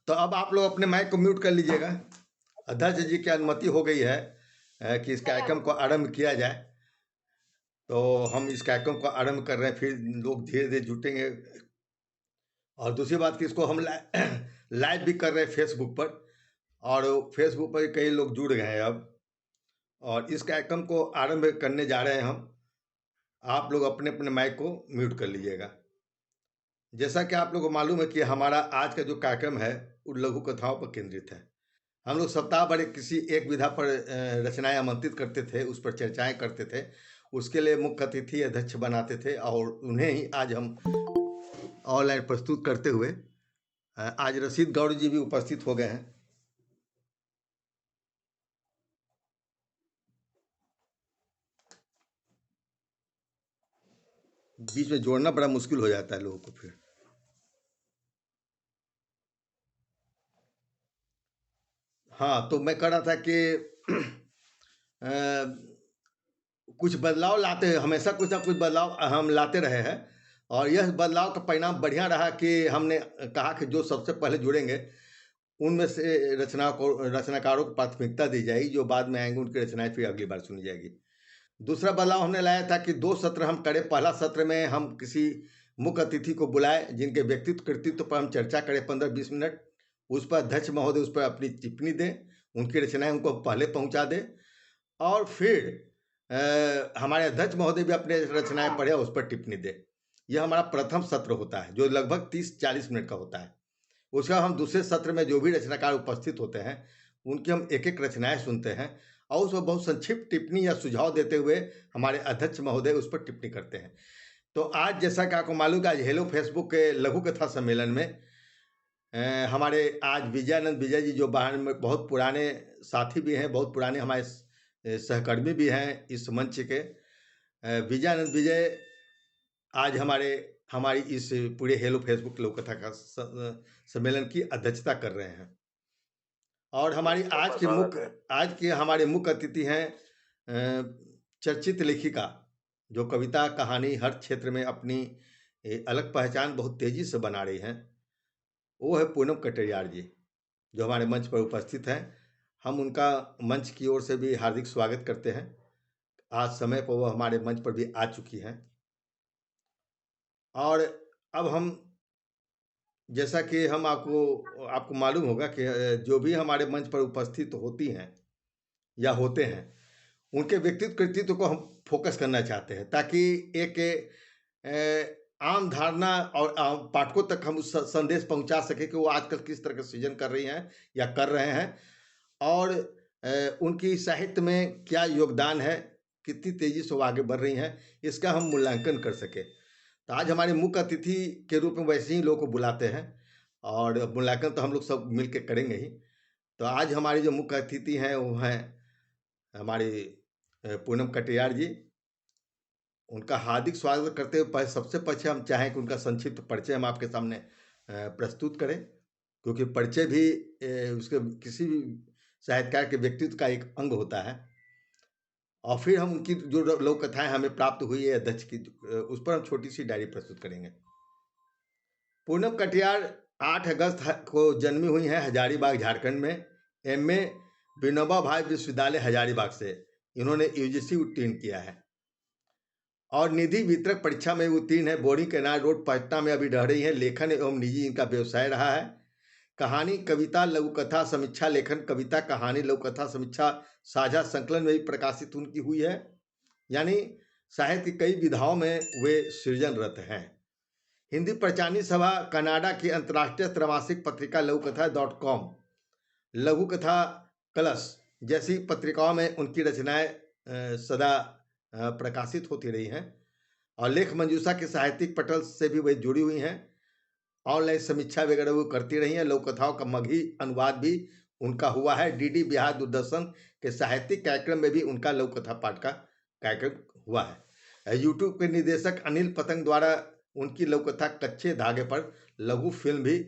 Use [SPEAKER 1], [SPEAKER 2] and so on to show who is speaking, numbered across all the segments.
[SPEAKER 1] तो अब आप लोग अपने माइक को म्यूट कर लीजिएगा। अध्यक्ष जी की अनुमति हो गई है कि इस कार्यक्रम को आरंभ किया जाए। तो हम इस कार्यक्रम को आरंभ कर रहे हैं, फिर लोग धीरे धीरे जुटेंगे। और दूसरी बात कि इसको हम लाइव भी कर रहे हैं फेसबुक पर, और फेसबुक पर कई लोग जुड़ गए हैं अब। और इस कार्यक्रम को आरंभ करने जा रहे हैं हम। आप लोग अपने अपने माइक को म्यूट कर लीजिएगा। जैसा कि आप लोगों को मालूम है कि हमारा आज का जो कार्यक्रम है वो लघु कथाओं पर केंद्रित है। हम लोग सप्ताह भर किसी एक विधा पर रचनाएं आमंत्रित करते थे, उस पर चर्चाएं करते थे, उसके लिए मुख्य अतिथि अध्यक्ष बनाते थे, और उन्हें ही आज हम ऑनलाइन प्रस्तुत करते हुए आज रशीद गौड़ जी भी उपस्थित हो गए हैं। बीच में जोड़ना बड़ा मुश्किल हो जाता है लोगों को फिर। हाँ, तो मैं कह रहा था कि कुछ बदलाव लाते हैं, हमेशा कुछ ना कुछ बदलाव हम लाते रहे हैं। और यह बदलाव का परिणाम बढ़िया रहा कि हमने कहा कि जो सबसे पहले जुड़ेंगे उनमें से रचनाकारों को प्राथमिकता दी जाएगी, जो बाद में आएंगे उनकी रचनाएं फिर अगली बार सुनी जाएगी। दूसरा बदलाव हमने लाया था कि 2 सत्र हम करें। पहला सत्र में हम किसी मुख्य अतिथि को बुलाएं, जिनके व्यक्तित्व कृतित्व पर हम चर्चा करें 15-20 मिनट। उस पर अध्यक्ष महोदय उस पर अपनी टिप्पणी दें, उनकी रचनाएं उनको पहले पहुंचा दें, और फिर हमारे अध्यक्ष महोदय भी अपने रचनाएं पढ़े उस पर टिप्पणी दें। यह हमारा प्रथम सत्र होता है, जो लगभग 30-40 मिनट का होता है। उसका हम दूसरे सत्र में जो भी रचनाकार उपस्थित होते हैं उनकी हम एक एक रचनाएं सुनते हैं, और उसमें बहुत संक्षिप्त टिप्पणी या सुझाव देते हुए हमारे अध्यक्ष महोदय उस पर टिप्पणी करते हैं। तो आज जैसा कि आपको मालूम है, आज हेलो फेसबुक के लघु कथा सम्मेलन में हमारे आज विजयानंद विजय जी, जो बाहर में बहुत पुराने साथी भी हैं, बहुत पुराने हमारे सहकर्मी भी हैं इस मंच के, विजयानंद विजय आज हमारी इस पूरे हेलो फेसबुक लोक कथा का सम्मेलन की अध्यक्षता कर रहे हैं। और हमारी आज के हमारे मुख्य अतिथि हैं चर्चित लेखिका, जो कविता कहानी हर क्षेत्र में अपनी अलग पहचान बहुत तेजी से बना रही हैं। वो है पूनम कटारिया जी, जो हमारे मंच पर उपस्थित हैं। हम उनका मंच की ओर से भी हार्दिक स्वागत करते हैं। आज समय पर वो हमारे मंच पर भी आ चुकी हैं। और अब हम, जैसा कि हम आपको मालूम होगा कि जो भी हमारे मंच पर उपस्थित होती हैं या होते हैं, उनके व्यक्तित्व कृतित्व को हम फोकस करना चाहते हैं, ताकि एक आम धारणा और पाठकों तक हम उस संदेश पहुंचा सके कि वो आजकल किस तरह का सृजन कर रही हैं या कर रहे हैं, और उनकी साहित्य में क्या योगदान है, कितनी तेजी से वो आगे बढ़ रही हैं, इसका हम मूल्यांकन कर सके। तो आज हमारे मुख्य अतिथि के रूप में वैसे ही लोगों को बुलाते हैं, और मूल्यांकन तो हम लोग सब मिल के करेंगे ही। तो आज हमारी जो मुख्य अतिथि हैं वो हैं हमारी पूनम कटियार जी। उनका हार्दिक स्वागत करते हुए सबसे पहले हम चाहें कि उनका संक्षिप्त परिचय हम आपके सामने प्रस्तुत करें, क्योंकि परिचय भी उसके किसी भी साहित्यकार के व्यक्तित्व का एक अंग होता है। और फिर हम उनकी जो लोक कथाएं हमें प्राप्त हुई है अध्यक्ष की, उस पर हम छोटी सी डायरी प्रस्तुत करेंगे। पूनम कटियार 8 अगस्त को जन्मी हुई हैं हजारीबाग, झारखंड में। एमए विनोबा भावे विश्वविद्यालय हजारीबाग से इन्होंने यूजीसी उत्तीर्ण किया है, और निधि वितरक परीक्षा में उत्तीर्ण है। बोरिंग कैनाल रोड, पटना में अभी रह रही है। लेखन एवं निजी इनका व्यवसाय रहा है। कहानी, कविता, लघु कथा, समीक्षा लेखन, कविता कहानी लघु कथा समीक्षा साझा संकलन में भी प्रकाशित उनकी हुई है। यानी साहित्य की कई विधाओं में वे सृजनरत हैं। हिंदी प्रचारणी सभा, कनाडा की अंतर्राष्ट्रीय त्रैमासिक पत्रिका लघुकथा.com, लघु कथा कलश जैसी पत्रिकाओं में उनकी रचनाएं सदा प्रकाशित होती रही हैं। और लेख मंजूषा के साहित्यिक पटल से भी वे जुड़ी हुई हैं। ऑनलाइन समीक्षा वगैरह वो करती रही हैं। लोक कथाओं का मगही अनुवाद भी उनका हुआ है। डीडी बिहार दूरदर्शन के साहित्यिक कार्यक्रम में भी उनका लोक कथा पाठ का कार्यक्रम हुआ है। यूट्यूब के निर्देशक अनिल पतंग द्वारा उनकी लोक कथा कच्चे धागे पर लघु फिल्म भी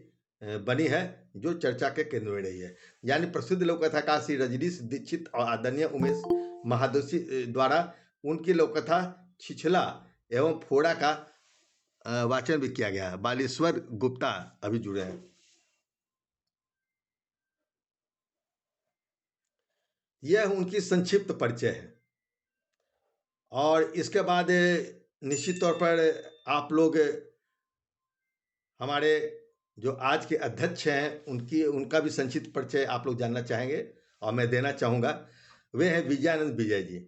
[SPEAKER 1] बनी है, जो चर्चा के केंद्र में रही है। यानी प्रसिद्ध लोक कथाकार श्री रजनीश दीक्षित और आदरणीय उमेश महादोशी द्वारा उनकी लोक कथा छिछला एवं फोड़ा का वाचन भी किया गया है। बालेश्वर गुप्ता अभी जुड़े हैं। यह उनकी संक्षिप्त परिचय है। और इसके बाद निश्चित तौर पर आप लोग हमारे जो आज के अध्यक्ष हैं उनका भी संक्षिप्त परिचय आप लोग जानना चाहेंगे और मैं देना चाहूँगा। वे हैं विजयानंद विजय जी,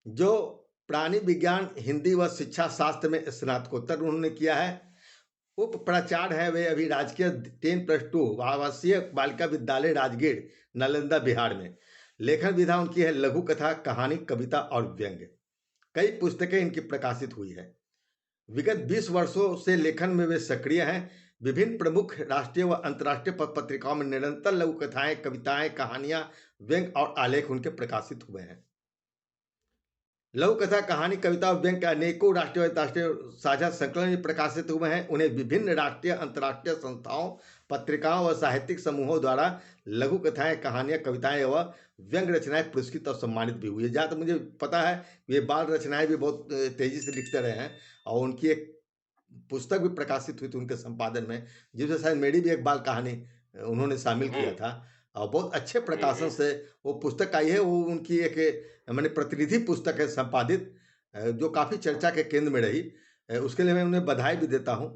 [SPEAKER 1] जो प्राणी विज्ञान हिंदी व शिक्षा शास्त्र में स्नातकोत्तर उन्होंने किया है। उप प्राचार्य है वे अभी राजकीय 10+2 आवासीय बालिका विद्यालय राजगीर नालंदा बिहार में। लेखन विधा उनकी है लघु कथा, कहानी, कविता और व्यंग्य। कई पुस्तकें इनकी प्रकाशित हुई है। विगत 20 वर्षों से लेखन में वे सक्रिय हैं। विभिन्न प्रमुख राष्ट्रीय व अंतर्राष्ट्रीय पत्रिकाओं में निरंतर लघु कथाएं, कविताएं, कहानियां, व्यंग्य और आलेख उनके प्रकाशित हुए हैं। लघु कथा, कहानी, कविता और व्यंग्य के अनेकों राष्ट्रीय और अंतर्राष्ट्रीय साझा संकलन भी प्रकाशित हुए हैं। उन्हें विभिन्न राष्ट्रीय अंतर्राष्ट्रीय संस्थाओं, पत्रिकाओं व साहित्यिक समूहों द्वारा लघु कथाएं, कहानियां, कविताएं व व्यंग्य रचनाएं पुरस्कृत और सम्मानित भी हुई है। जहाँ तक मुझे पता है वे बाल रचनाएं भी बहुत तेजी से लिखते रहे हैं और उनकी एक पुस्तक भी प्रकाशित हुई थी उनके संपादन में, जिसमें शायद मेरी भी एक बाल कहानी उन्होंने शामिल किया था और बहुत अच्छे प्रकाशन से वो पुस्तक आई है। वो उनकी एक मैंने प्रतिनिधि पुस्तक है संपादित, जो काफ़ी चर्चा के केंद्र में रही। उसके लिए मैं उन्हें बधाई भी देता हूँ।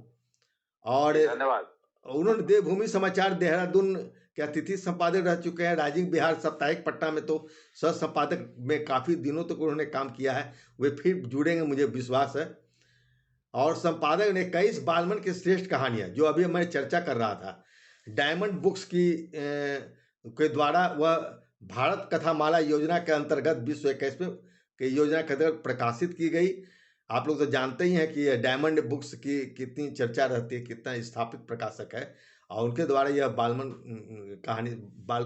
[SPEAKER 1] और
[SPEAKER 2] धन्यवाद।
[SPEAKER 1] उन्होंने देवभूमि समाचार देहरादून के अतिथि संपादक रह चुके हैं। राइजिंग बिहार साप्ताहिक पटना में तो सह संपादक में काफ़ी दिनों तक उन्होंने काम किया है। वे फिर जुड़ेंगे, मुझे विश्वास है। और संपादक ने 21 बालमन की श्रेष्ठ कहानियां, जो अभी मैं चर्चा कर रहा था, डायमंड बुक्स के द्वारा वह भारत कथामाला योजना के अंतर्गत विश्व 21वें के योजना के अंतर्गत प्रकाशित की गई। आप लोग तो जानते ही हैं कि डायमंड बुक्स की कितनी चर्चा रहती है, कितना स्थापित प्रकाशक है और उनके द्वारा यह बालमन कहानी बाल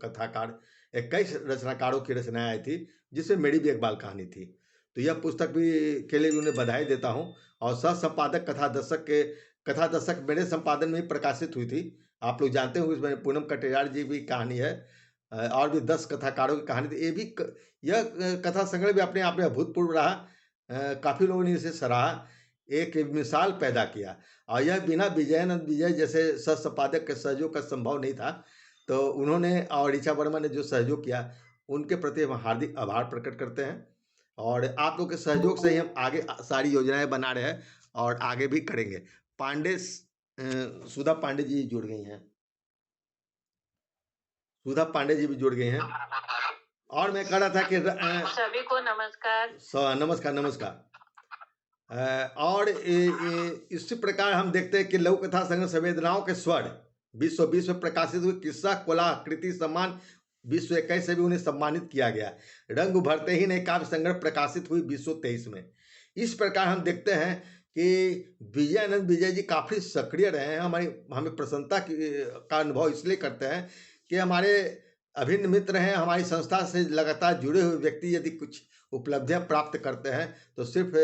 [SPEAKER 1] कथाकार 21 रचनाकारों की रचनाएं आई थी, जिसमें मेरी भी एक बाल कहानी थी। तो यह पुस्तक भी के लिए भी उन्हें बधाई देता हूँ। और सह संपादक कथा दशक मेरे संपादन में प्रकाशित हुई थी। आप लोग जानते होंगे इसमें पूनम कटियार जी भी कहानी है और भी 10 कथाकारों की कहानी थी। ये भी यह कथा संग्रह भी अपने आप में अभूतपूर्व रहा। काफ़ी लोगों ने इसे सराहा, एक मिसाल पैदा किया और यह बिना विजयानंद विजय जैसे सह संपादक के सहयोग का संभव नहीं था। तो उन्होंने और ऋचा वर्मा ने जो सहयोग किया, उनके प्रति हम हार्दिक आभार प्रकट करते हैं। और आप लोग के सहयोग से ही हम आगे सारी योजनाएं बना रहे हैं और आगे भी करेंगे। सुधा पांडे जी जुड़ गई हैं, सुधा पांडे जी भी जुड़ गई हैं। और मैं कह रहा था कि
[SPEAKER 2] सभी को नमस्कार।
[SPEAKER 1] नमस्कार नमस्कार। और इसी प्रकार हम देखते हैं कि लघु कथा संग्रह संवेदनाओं के स्वर 2020 में प्रकाशित हुए किस्सा कोला कृति सम्मान 2021 से भी उन्हें सम्मानित किया गया। रंग उभरते ही नए काव्य संग्रह प्रकाशित हुई 2023 में। इस प्रकार हम देखते हैं कि विजयानंद विजय जी काफ़ी सक्रिय रहे हैं। हमें प्रसन्नता का अनुभव इसलिए करते हैं कि हमारे अभिन्न मित्र हैं, हमारी संस्था से लगातार जुड़े हुए व्यक्ति यदि कुछ उपलब्धियां प्राप्त करते हैं तो सिर्फ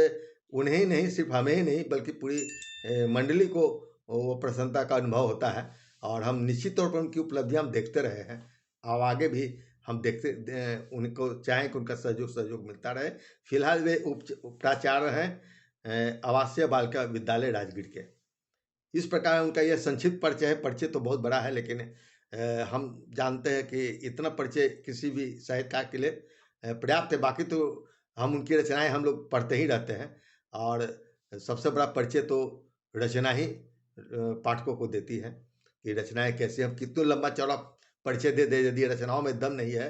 [SPEAKER 1] उन्हें ही नहीं, सिर्फ हमें ही नहीं, बल्कि पूरी मंडली को वो प्रसन्नता का अनुभव होता है। और हम निश्चित तौर पर उनकी उपलब्धियां हम देखते रहे हैं और आगे भी हम उनको चाहें कि उनका सहयोग मिलता रहे। फिलहाल वे प्राचार्य हैं आवासीय बालिका विद्यालय राजगीर के। इस प्रकार उनका यह संक्षिप्त परिचय है। परिचय तो बहुत बड़ा है, लेकिन हम जानते हैं कि इतना परिचय किसी भी साहित्यकार के लिए पर्याप्त है। बाकी तो हम उनकी रचनाएं हम लोग पढ़ते ही रहते हैं और सबसे बड़ा परिचय तो रचना ही पाठकों को देती है कि रचनाएं कैसी। हम कितना लंबा चौड़ा परिचय दे दे, यदि रचनाओं में दम नहीं है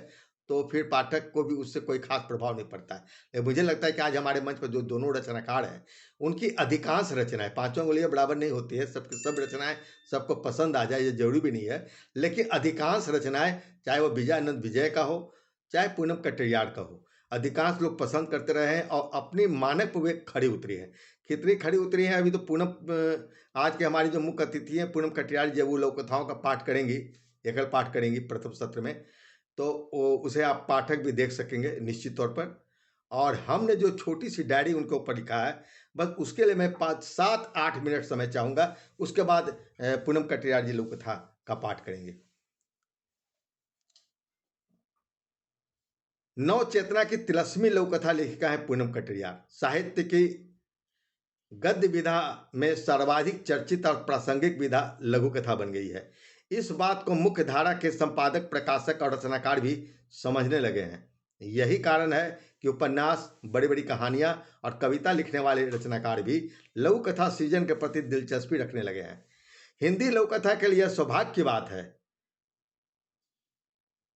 [SPEAKER 1] तो फिर पाठक को भी उससे कोई खास प्रभाव नहीं पड़ता है। मुझे लगता है कि आज हमारे मंच पर जो दोनों रचनाकार हैं, उनकी अधिकांश रचनाएं, पांचों उंगलियां बराबर नहीं होती है, सबकी सब रचनाएं सबको पसंद आ जाए ये जरूरी भी नहीं है, लेकिन अधिकांश रचनाएं, चाहे वो विजयानंद विजय का हो चाहे पूनम कटियार का हो, अधिकांश लोग पसंद करते रहे हैं और अपनी मानक पर वे खड़ी उतरी है। कितनी खड़ी उतरी है अभी तो पूनम, आज के हमारी जो मुख्य अतिथि हैं पूनम कटियार, जब वो लोक कथाओं का पाठ करेंगी, एकल पाठ करेंगी प्रथम सत्र में, तो उसे आप पाठक भी देख सकेंगे निश्चित तौर पर। और हमने जो छोटी सी डायरी उनके ऊपर लिखा है, बस उसके लिए मैं 5-7-8 मिनट समय चाहूँगा। उसके बाद पूनम कटियार जी लोक कथा का पाठ करेंगे। नव चेतना की तिलस्मी लघु कथा लेखिका है पूनम कटियार। साहित्य की गद्य विधा में सर्वाधिक चर्चित और प्रासंगिक विधा लघु कथा बन गई है। इस बात को मुख्य धारा के संपादक, प्रकाशक और रचनाकार भी समझने लगे हैं। यही कारण है कि उपन्यास, बड़ी बड़ी कहानियां और कविता लिखने वाले रचनाकार भी लघु कथा सृजन के प्रति दिलचस्पी रखने लगे हैं। हिंदी लघु कथा के लिए सौभाग्य की बात है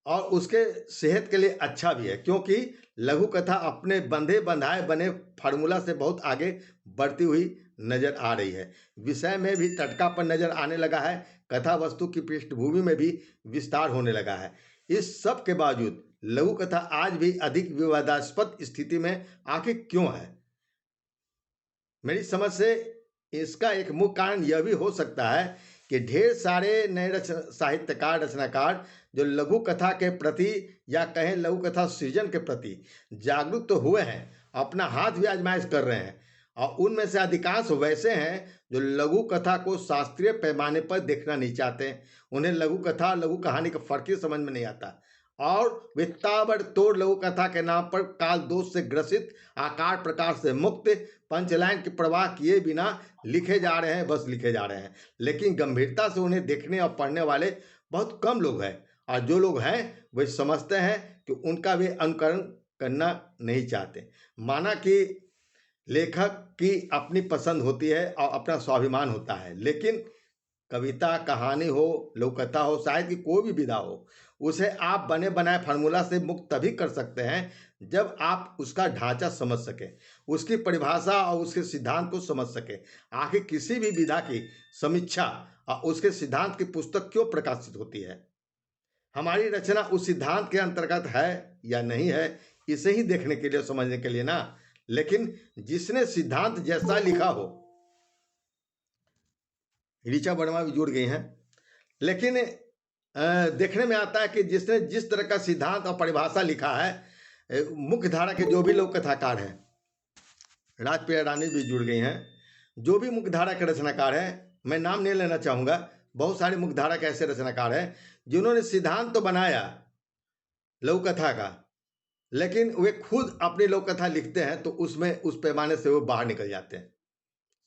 [SPEAKER 1] और उसके सेहत के लिए अच्छा भी है, क्योंकि लघु कथा अपने बंधे बंधाए बने फार्मूला से बहुत आगे बढ़ती हुई नजर आ रही है। विषय में भी टटकापन नजर आने लगा है, कथा वस्तु की पृष्ठभूमि में भी विस्तार होने लगा है। इस सब के बावजूद लघु कथा आज भी अधिक विवादास्पद स्थिति में आखिर क्यों है? मेरी समझ से इसका एक मुख्य कारण यह भी हो सकता है कि ढेर सारे नए साहित्यकार, रचनाकार जो लघु कथा के प्रति या कहें लघु कथा सृजन के प्रति जागरूक तो हुए हैं, अपना हाथ भी आजमाइश कर रहे हैं, और उनमें से अधिकांश वैसे हैं जो लघु कथा को शास्त्रीय पैमाने पर देखना नहीं चाहते। उन्हें लघु कथा और लघु कहानी का फर्क ही समझ में नहीं आता, और वे ताबड़तोड़ लघु कथा के नाम पर काल दोष से ग्रसित, आकार प्रकार से मुक्त, पंचलाइन की परवाह किए बिना लिखे जा रहे हैं, बस लिखे जा रहे हैं। लेकिन गंभीरता से उन्हें देखने और पढ़ने वाले बहुत कम लोग हैं, और जो लोग हैं वे समझते हैं कि उनका वे अनुकरण करना नहीं चाहते। माना कि लेखक की अपनी पसंद होती है और अपना स्वाभिमान होता है, लेकिन कविता, कहानी हो, लघु कथा हो, शायद की कोई भी विधा हो, उसे आप बने बनाए फार्मूला से मुक्त तभी कर सकते हैं जब आप उसका ढांचा समझ सके, उसकी परिभाषा और उसके सिद्धांत को समझ सके। आखिर किसी भी विधा की समीक्षा और उसके सिद्धांत की पुस्तक क्यों प्रकाशित होती है? हमारी रचना उस सिद्धांत के अंतर्गत है या नहीं है, इसे ही देखने के लिए, समझने के लिए ना। लेकिन जिसने सिद्धांत जैसा लिखा हो, ऋचा वर्मा भी जुड़ गई हैं, लेकिन देखने में आता है कि जिसने जिस तरह का सिद्धांत और परिभाषा लिखा है, मुख्य धारा के जो भी लोक कथाकार हैं, राजप्रिया रानी भी जुड़ गई हैं, जो भी मुख्य धारा के रचनाकार हैं, मैं नाम नहीं लेना चाहूँगा, बहुत सारे मुख्य धारा के ऐसे रचनाकार हैं जिन्होंने सिद्धांत तो बनाया लघु कथा का, लेकिन वे खुद अपनी लघु कथा लिखते हैं तो उसमें उस पैमाने से वो बाहर निकल जाते हैं।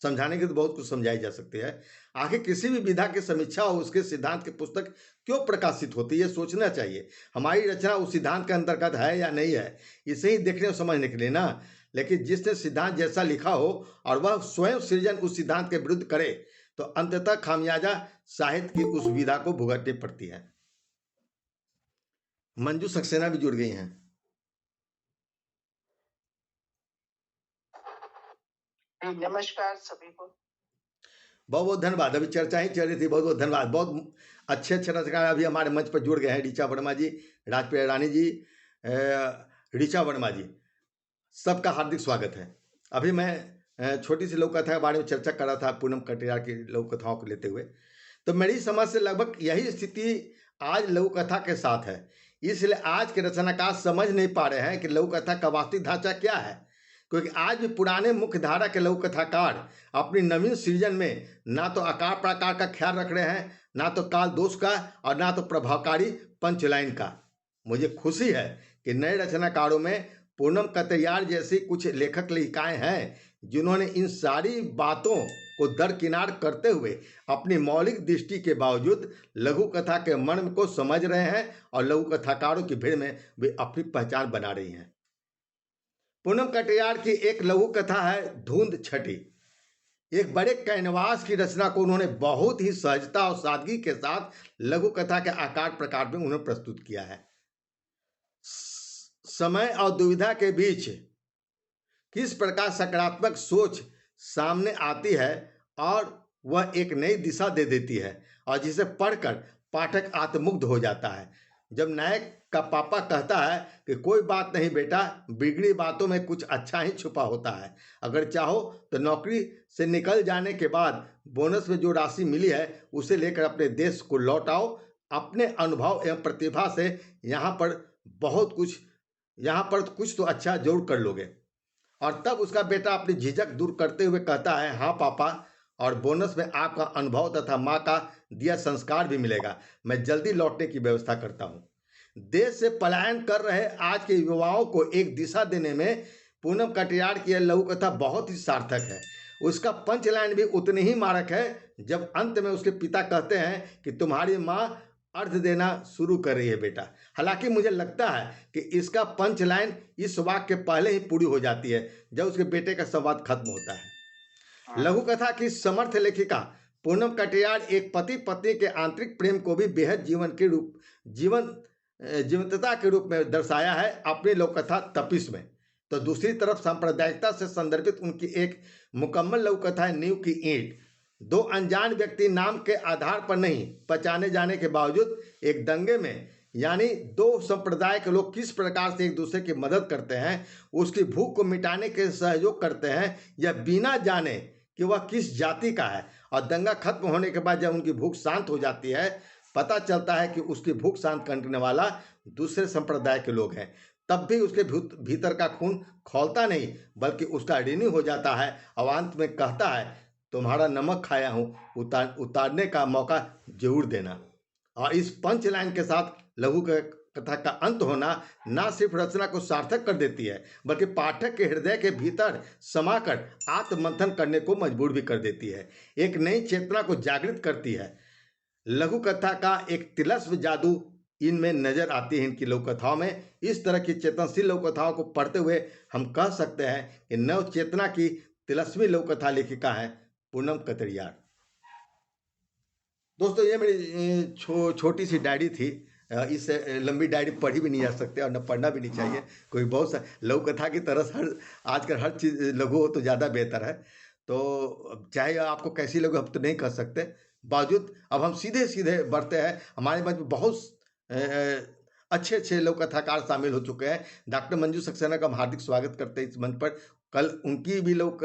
[SPEAKER 1] समझाने की तो बहुत कुछ समझाई जा सकती है। आखिर किसी भी विधा की समीक्षा और उसके सिद्धांत की पुस्तक क्यों प्रकाशित होती है, सोचना चाहिए। हमारी रचना उस सिद्धांत के अंतर्गत है या नहीं है, इसे ही देखने और समझने के लिए ना। लेकिन जिसने सिद्धांत जैसा लिखा हो और वह स्वयं सृजन उस सिद्धांत के विरुद्ध करे, तो अंततः खामियाजा साहित्य की उस विधा को भुगतनी पड़ती है। मंजू सक्सेना भी जुड़ गई हैं।
[SPEAKER 2] नमस्कार सभी को।
[SPEAKER 1] बहुत बहुत धन्यवाद। अभी चर्चा ही चल रही थी, बहुत बहुत धन्यवाद। बहुत अच्छे अच्छे रचनाकार अभी हमारे मंच पर जुड़ गए हैं। ऋचा वर्मा जी, राजप्रिया रानी जी, ऋचा वर्मा जी, सबका हार्दिक स्वागत है। अभी मैं छोटी सी लघु कथा के बारे में चर्चा कर रहा था, पूनम कटियार की लघु कथाओं को लेते हुए। तो मेरी समझ से लगभग यही स्थिति आज लघु कथा के साथ है। इसलिए आज के रचनाकार समझ नहीं पा रहे हैं कि लघु कथा का वास्तविक ढांचा क्या है, क्योंकि आज भी पुराने मुख्य धारा के लघु कथाकार अपनी नवीन सृजन में ना तो आकार प्रकार का ख्याल रख रहे हैं, ना तो काल दोष का, और ना तो प्रभावकारी पंचलाइन का। मुझे खुशी है कि नए रचनाकारों में पूनम कटियार जैसी कुछ लेखक लेखिकाएं हैं जिन्होंने इन सारी बातों को दरकिनार करते हुए अपनी मौलिक दृष्टि के बावजूद लघु कथा के मर्म को समझ रहे हैं और लघु कथाकारों की भीड़ में वे अपनी पहचान बना रही हैं। पूनम कटियार की एक लघु कथा है धुंध छठी। एक बड़े कैनवास की रचना को उन्होंने बहुत ही सहजता और सादगी के साथ लघु कथा के आकार प्रकार में उन्होंने प्रस्तुत किया है। समय और दुविधा के बीच किस प्रकार सकारात्मक सोच सामने आती है और वह एक नई दिशा दे देती है, और जिसे पढ़कर पाठक आत्ममुग्ध हो जाता है। जब नायक का पापा कहता है कि कोई बात नहीं बेटा, बिगड़ी बातों में कुछ अच्छा ही छुपा होता है, अगर चाहो तो नौकरी से निकल जाने के बाद बोनस में जो राशि मिली है उसे लेकर अपने देश को लौट आओ, अपने अनुभव एवं प्रतिभा से यहाँ पर कुछ तो अच्छा जरूर कर लोगे। और तब उसका बेटा अपनी झिझक दूर करते हुए कहता है, हाँ पापा, और बोनस में आपका अनुभव तथा माँ का दिया संस्कार भी मिलेगा। मैं जल्दी लौटने की व्यवस्था करता हूँ। देश से पलायन कर रहे आज के युवाओं को एक दिशा देने में पूनम कटियार की यह लघु कथा बहुत ही सार्थक है। उसका पंच लाइन भी उतनी ही मारक है जब अंत में उसके पिता कहते हैं कि तुम्हारी माँ अर्घ देना शुरू कर रही है बेटा। हालांकि मुझे लगता है कि इसका पंच लाइन इस वाक्य के पहले ही पूरी हो जाती है जब उसके बेटे का संवाद खत्म होता है। लघु कथा की समर्थ लेखिका पूनम कटियार एक पति पत्नी के आंतरिक प्रेम को भी बेहद जीवंतता के रूप में दर्शाया है अपनी लोक कथा तपिश में। तो दूसरी तरफ सांप्रदायिकता से संदर्भित उनकी एक मुकम्मल लोक कथा है नींव की ईंट। दो अनजान व्यक्ति नाम के आधार पर नहीं पहचाने जाने के बावजूद एक दंगे में यानी दो संप्रदाय के लोग किस प्रकार से एक दूसरे की मदद करते हैं, उसकी भूख को मिटाने के सहयोग करते हैं, यह बिना जाने कि वह किस जाति का है। और दंगा खत्म होने के बाद जब उनकी भूख शांत हो जाती है, पता चलता है कि उसकी भूख शांत करने वाला दूसरे संप्रदाय के लोग हैं। तब भी उसके भीतर का खून खौलता नहीं बल्कि उसका ऋणी हो जाता है और अंत में कहता है तुम्हारा नमक खाया हूँ, उतारने का मौका जरूर देना। और इस पंच लाइन के साथ लघु कथा का अंत होना न सिर्फ रचना को सार्थक कर देती है बल्कि पाठक के हृदय के भीतर समाकर आत्ममंथन करने को मजबूर भी कर देती है, एक नई चेतना को जागृत करती है। लघु कथा का एक तिलस्म जादू इनमें नजर आती है। इनकी लोक कथाओं में इस तरह की चेतनशील लोक कथाओं को पढ़ते हुए हम कह सकते हैं कि नव चेतना की तिलस्मी लोक कथा लेखिका है पूनम कटियार। दोस्तों ये मेरी छोटी सी डायरी थी। इस लंबी डायरी पढ़ी भी नहीं जा सकते और न पढ़ना भी नहीं चाहिए। कोई बहुत सा लघु कथा की तरह हर आजकल हर चीज़ लघु हो तो ज़्यादा बेहतर है। तो चाहे आपको कैसी लघु हम तो नहीं कर सकते, बावजूद अब हम सीधे सीधे बढ़ते हैं। हमारे मंच में बहुत अच्छे अच्छे लोक कथाकार शामिल हो चुके हैं। डॉक्टर मंजू सक्सेना का हम हार्दिक स्वागत करते हैं इस मंच पर। कल उनकी भी लोक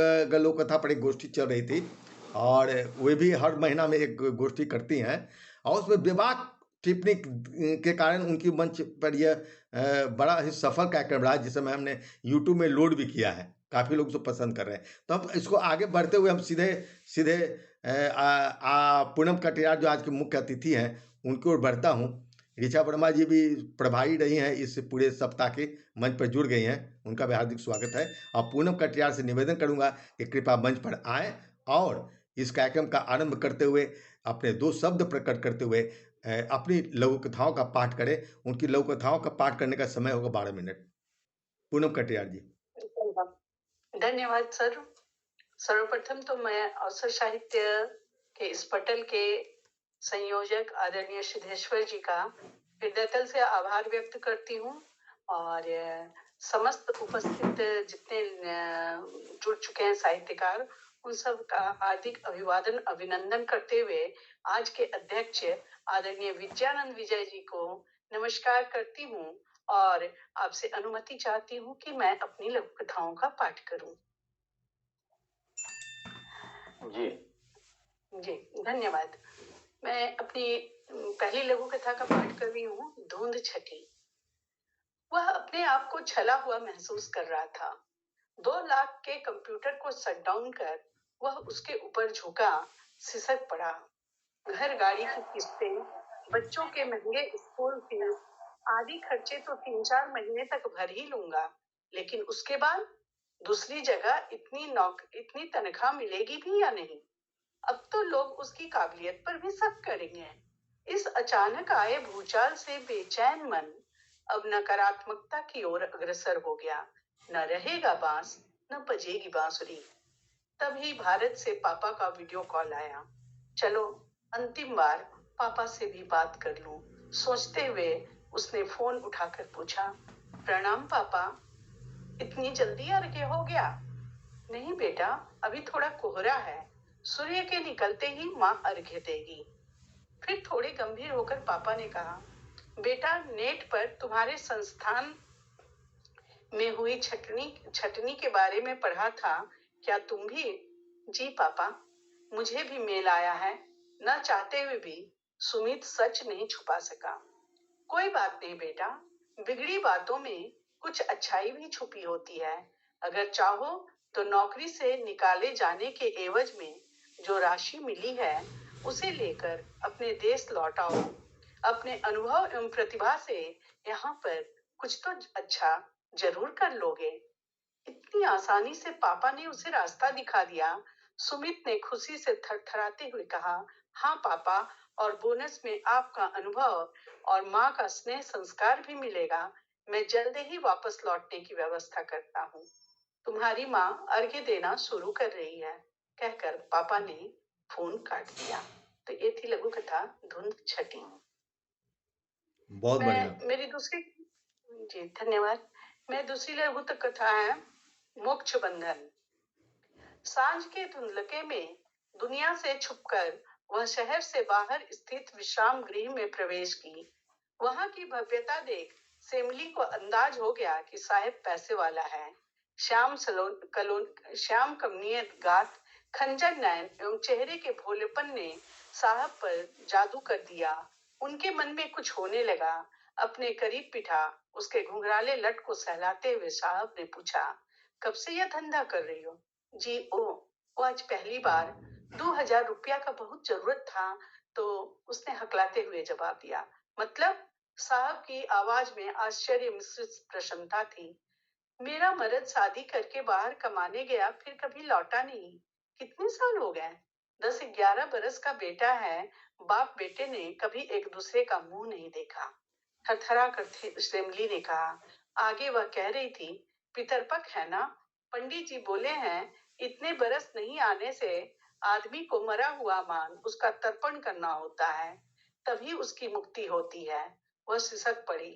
[SPEAKER 1] कथा पर एक गोष्ठी चल रही थी और वे भी हर महीना में एक गोष्ठी करती हैं और उसमें विवाह टिप्पणी के कारण उनकी मंच पर यह बड़ा ही सफल कार्यक्रम रहा जिसे हमने यूट्यूब में लोड भी किया है। काफ़ी लोग उसको पसंद कर रहे हैं। तो हम इसको आगे बढ़ते हुए हम सीधे सीधे पूनम कटियार जो आज की मुख्य अतिथि हैं उनकी ओर बढ़ता हूँ। ऋचा वर्मा जी भी प्रभारी रही हैं, इस पूरे सप्ताह के मंच पर जुड़ गई हैं, उनका भी हार्दिक स्वागत है। और पूनम कटियार से निवेदन करूंगा कि कृपया मंच पर आएँ और इस कार्यक्रम का आरंभ करते हुए अपने दो शब्द प्रकट करते हुए अपनी लघु कथाओं का पाठ करें। उनकी लघु कथाओं का पाठ करने का समय होगा 12 मिनट। पूनम कटियार जी।
[SPEAKER 2] धन्यवाद सर। सर्वप्रथम तो मैं अवसर साहित्य के इस पटल के संयोजक आदरणीय सिद्धेश्वर जी का हृदयतल से आभार व्यक्त करती हूँ और समस्त उपस्थित जितने जुड़ चुके हैं साहित्यकार उन सब का हार्दिक अभिवादन अभिनंदन करते हुए आज के अध्यक्ष आदरणीय विद्यानंद विजय जी को नमस्कार करती हूँ और आपसे अनुमति चाहती हूँ कि मैं अपनी लघु कथाओं का पाठ करूं। जी जी धन्यवाद। मैं अपनी पहली लघु कथा का पाठ कर रही हूँ, धुंध छठी। वह अपने आप को छला हुआ महसूस कर रहा था। 2 लाख के कंप्यूटर को शट डाउन कर वह उसके ऊपर झुका, सिसक पड़ा। घर गाड़ी की किस्तें, बच्चों के महंगे स्कूल फीस आदि खर्चे तो 3-4 महीने तक भर ही लूंगा, लेकिन उसके बाद दूसरी जगह इतनी तनख्वाह मिलेगी भी या नहीं। अब तो लोग उसकी काबिलियत पर भी शक करेंगे। इस अचानक आए भूचाल से बेचैन मन अब नकारात्मकता की ओर अग्रसर हो गया। न रहेगा बांस, न बजेगी बांसुरी। तभी भारत से पापा का वीडियो कॉल आया। चलो अंतिम बार पापा से भी बात कर लूं, सोचते हुए उसने फोन उठाकर पूछा, प्रणाम पापा, इतनी जल्दी अर्घ्य हो गया? नहीं बेटा, अभी थोड़ा कोहरा है, सूर्य के निकलते ही माँ अर्घ्य देगी। फिर थोड़े गंभीर होकर पापा ने कहा, बेटा नेट पर तुम्हारे संस्थान में हुई छटनी के बारे में पढ़ा था, क्या तुम भी? जी पापा, मुझे भी मेल आया है। न चाहते हुए भी सुमित सच नहीं छुपा सका। कोई बात नहीं बेटा, बिगड़ी बातों में कुछ अच्छाई भी छुपी होती है। अगर चाहो तो नौकरी से निकाले जाने के एवज में जो राशि मिली है उसे लेकर अपने देश लौट आओ। अपने अनुभव एवं प्रतिभा से यहाँ पर कुछ तो अच्छा जरूर कर लोगे। इतनी आसानी से पापा ने उसे रास्ता दिखा दिया सुमित ने खुशी से थरथराते हुए कहा, हाँ पापा, और बोनस में आपका अनुभव और माँ का स्नेह संस्कार भी मिलेगा। मैं जल्द ही वापस लौटने की व्यवस्था करता हूँ। तुम्हारी माँ अर्घ्य देना शुरू कर रही है, कहकर पापा ने फोन काट दिया। तो ये थी लघु कथा धुंध छठी।
[SPEAKER 1] बहुत बढ़िया।
[SPEAKER 2] मेरी दूसरी, जी धन्यवाद। मैं दूसरी लघु कथा है मोक्ष बंधन। सांझ के धुंधलके में दुनिया से छुपकर वह शहर से बाहर स्थित विश्राम गृह में प्रवेश की। वहां की भव्यता देख सेमली को अंदाज हो गया कि साहेब पैसे वाला है। श्याम कमनीय गात, खंजर नयन एवं चेहरे के भोलेपन ने साहब पर जादू कर दिया। उनके मन में कुछ होने लगा। अपने करीब बिठा उसके घुंघराले लट को सहलाते हुए साहब ने पूछा, कब से यह धंधा कर रही हो? जी वो आज पहली बार 2000 रुपया का बहुत जरूरत था, तो उसने हकलाते हुए जवाब दिया। मतलब? साहब की आवाज में आश्चर्य मिश्रित प्रसन्नता थी। मेरा मर्द शादी करके बाहर कमाने गया, फिर कभी लौटा नहीं। कितने साल हो गए? 10-11 बरस का बेटा है। बाप बेटे ने कभी एक दूसरे का मुंह नहीं देखा। थरथरा कर श्रेमली ने कहा। आगे वह कह रही थी, पितरपक है ना? पंडित जी बोले हैं, इतने बरस नहीं आने से आदमी को मरा हुआ मान उसका तर्पण करना होता है, तभी उसकी मुक्ति होती है। वह सिसक पड़ी।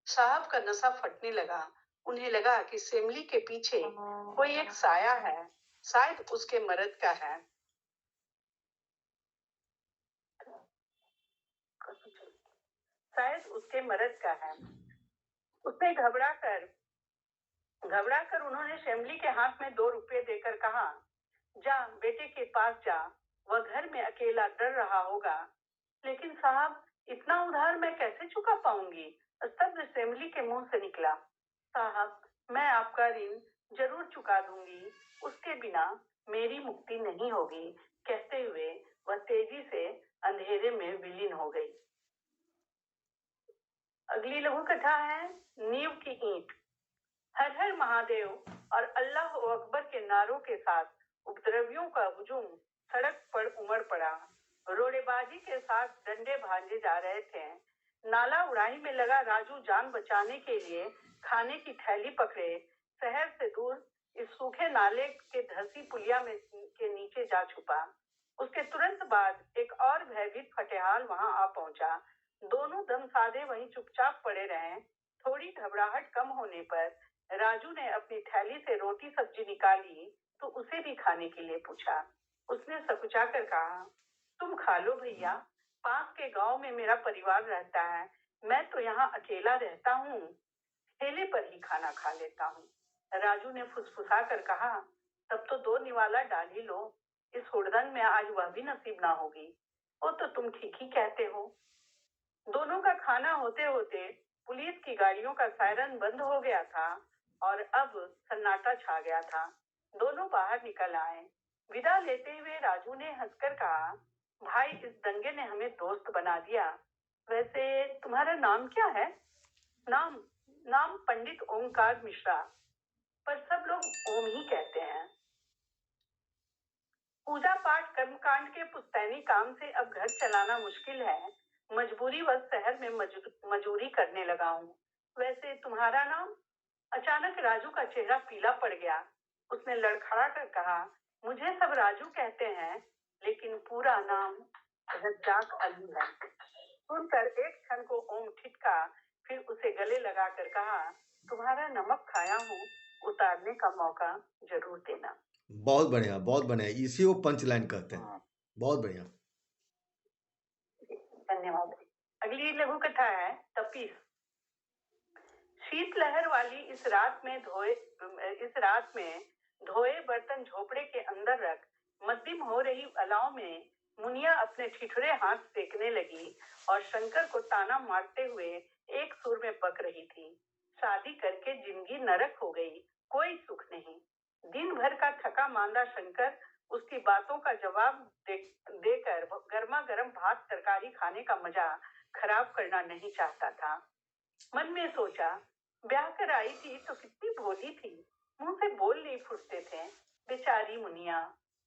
[SPEAKER 2] साहब का नशा फटने लगा। उन्हें लगा कि सेमली के पीछे कोई एक साया है, शायद उसके मर्द का है। शायद उसके मर्द का है। उसने घबराकर उन्होंने शेमली के हाथ में 2 रुपए देकर कहा, जा बेटे के पास जा, वह घर में अकेला डर रहा होगा। लेकिन साहब, इतना उधार मैं कैसे चुका पाऊंगी? स्तब्ध शेमली के मुंह से निकला। साहब, मैं आपका ऋण जरूर चुका दूंगी, उसके बिना मेरी मुक्ति नहीं होगी, कहते हुए वह तेजी से अंधेरे में विलीन हो गई। अगली लघु कथा है नींव की ईंट। हर हर महादेव और अल्लाह अकबर के नारों के साथ उपद्रवियों का हुजूम सड़क पर उमड़ पड़ा। रोड़ेबाजी के साथ डंडे भांजे जा रहे थे। नाला उड़ाही में लगा राजू जान बचाने के लिए खाने की थैली पकड़े शहर से दूर इस सूखे नाले के धसी पुलिया में के नीचे जा छुपा। उसके तुरंत बाद एक और भयभीत फटेहाल वहां आ पहुंचा। दोनों दम साधे वहीं चुपचाप पड़े रहे। थोड़ी घबराहट कम होने पर राजू ने अपनी थैली से रोटी सब्जी निकाली तो उसे भी खाने के लिए पूछा। उसने सकुचा कर कहा, तुम खा लो भैया, पास के गांव में मेरा परिवार रहता है, मैं तो यहाँ अकेला रहता हूँ, ठेले पर ही खाना खा लेता हूँ। राजू ने फुसफुसा कर कहा, तब तो 2 निवाला डाल ही लो, इस हुड़दंग में आज वह भी नसीब ना होगी। वो तो तुम ठीक ही कहते हो। दोनों का खाना होते होते पुलिस की गाड़ियों का सायरन बंद हो गया था और अब सन्नाटा छा गया था। दोनों बाहर निकल आए। विदा लेते हुए राजू ने हंसकर कहा, भाई, इस दंगे ने हमें दोस्त बना दिया। वैसे तुम्हारा नाम क्या है? नाम नाम पंडित ओमकार मिश्रा, पर सब लोग ओम ही कहते हैं। पूजा पाठ कर्मकांड के पुश्तैनी काम से अब घर चलाना मुश्किल है। मजबूरी व शहर में मजूरी करने लगा हूँ। वैसे तुम्हारा नाम? अचानक राजू का चेहरा पीला पड़ गया। उसने लड़खड़ा कर कहा, मुझे सब राजू कहते हैं, लेकिन पूरा नाम रज्जाक अली है। सुनकर एक क्षण को ओम ठिठका, फिर उसे गले लगाकर कहा, तुम्हारा नमक खाया हूँ, उतारने का मौका जरूर देना।
[SPEAKER 1] बहुत बढ़िया, बहुत बढ़िया। इसी को पंच लाइन कहते हैं। बहुत बढ़िया।
[SPEAKER 2] धन्यवाद। अगली लघु कथा है तपीस। शीतलहर वाली इस रात में धोए बर्तन झोपड़े के अंदर रख मध्यम हो रही अलाव में मुनिया अपने ठिठुरे हाथ सेकने लगी और शंकर को ताना मारते हुए एक सुर में बक रही थी। शादी करके जिंदगी नरक हो गई, कोई सुख नहीं। दिन भर का थका मांदा शंकर उसकी बातों का जवाब देकर गर्मा गर्म भात तरकारी खाने का मजा खराब करना नहीं चाहता था। मन में सोचा, ब्याह कर आई थी तो कितनी भोली थी, मुंह से बोल नहीं फूटते थे। बेचारी मुनिया।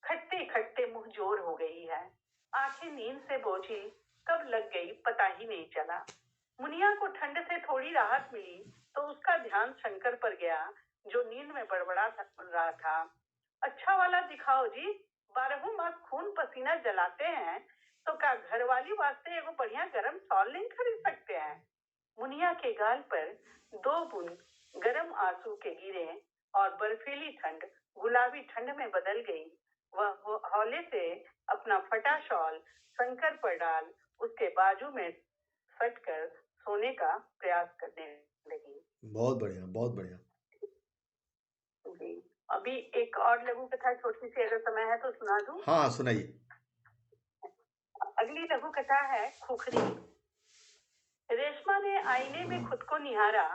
[SPEAKER 2] खट्टे खट्टे मुंह जोर हो गई है, आंखें नींद से बोझी, कब लग गई पता ही नहीं चला। मुनिया को ठंड से थोड़ी राहत मिली तो उसका ध्यान शंकर पर गया, जो नींद में रहा था। अच्छा वाला दिखाओ जी, 12 मास खून पसीना जलाते हैं तो क्या घरवाली वास्ते एगो बढ़िया गरम शॉल नहीं खरीद सकते हैं? मुनिया के गाल पर 2 बूंद गरम आंसू के गिरे और बर्फीली ठंड गुलाबी ठंड में बदल गई। वह हौले से अपना फटा शॉल शंकर पर डाल उसके बाजू में सट कर सोने का प्रयास करने लगी।
[SPEAKER 1] बहुत बढ़िया, बहुत बढ़िया।
[SPEAKER 2] जी, अभी एक और लघु कथा छोटी सी अगर समय है तो सुना दूं।
[SPEAKER 1] हाँ, सुनाइए।
[SPEAKER 2] अगली लघु कथा है खुखरी। रेशमा ने आईने में खुद को निहारा,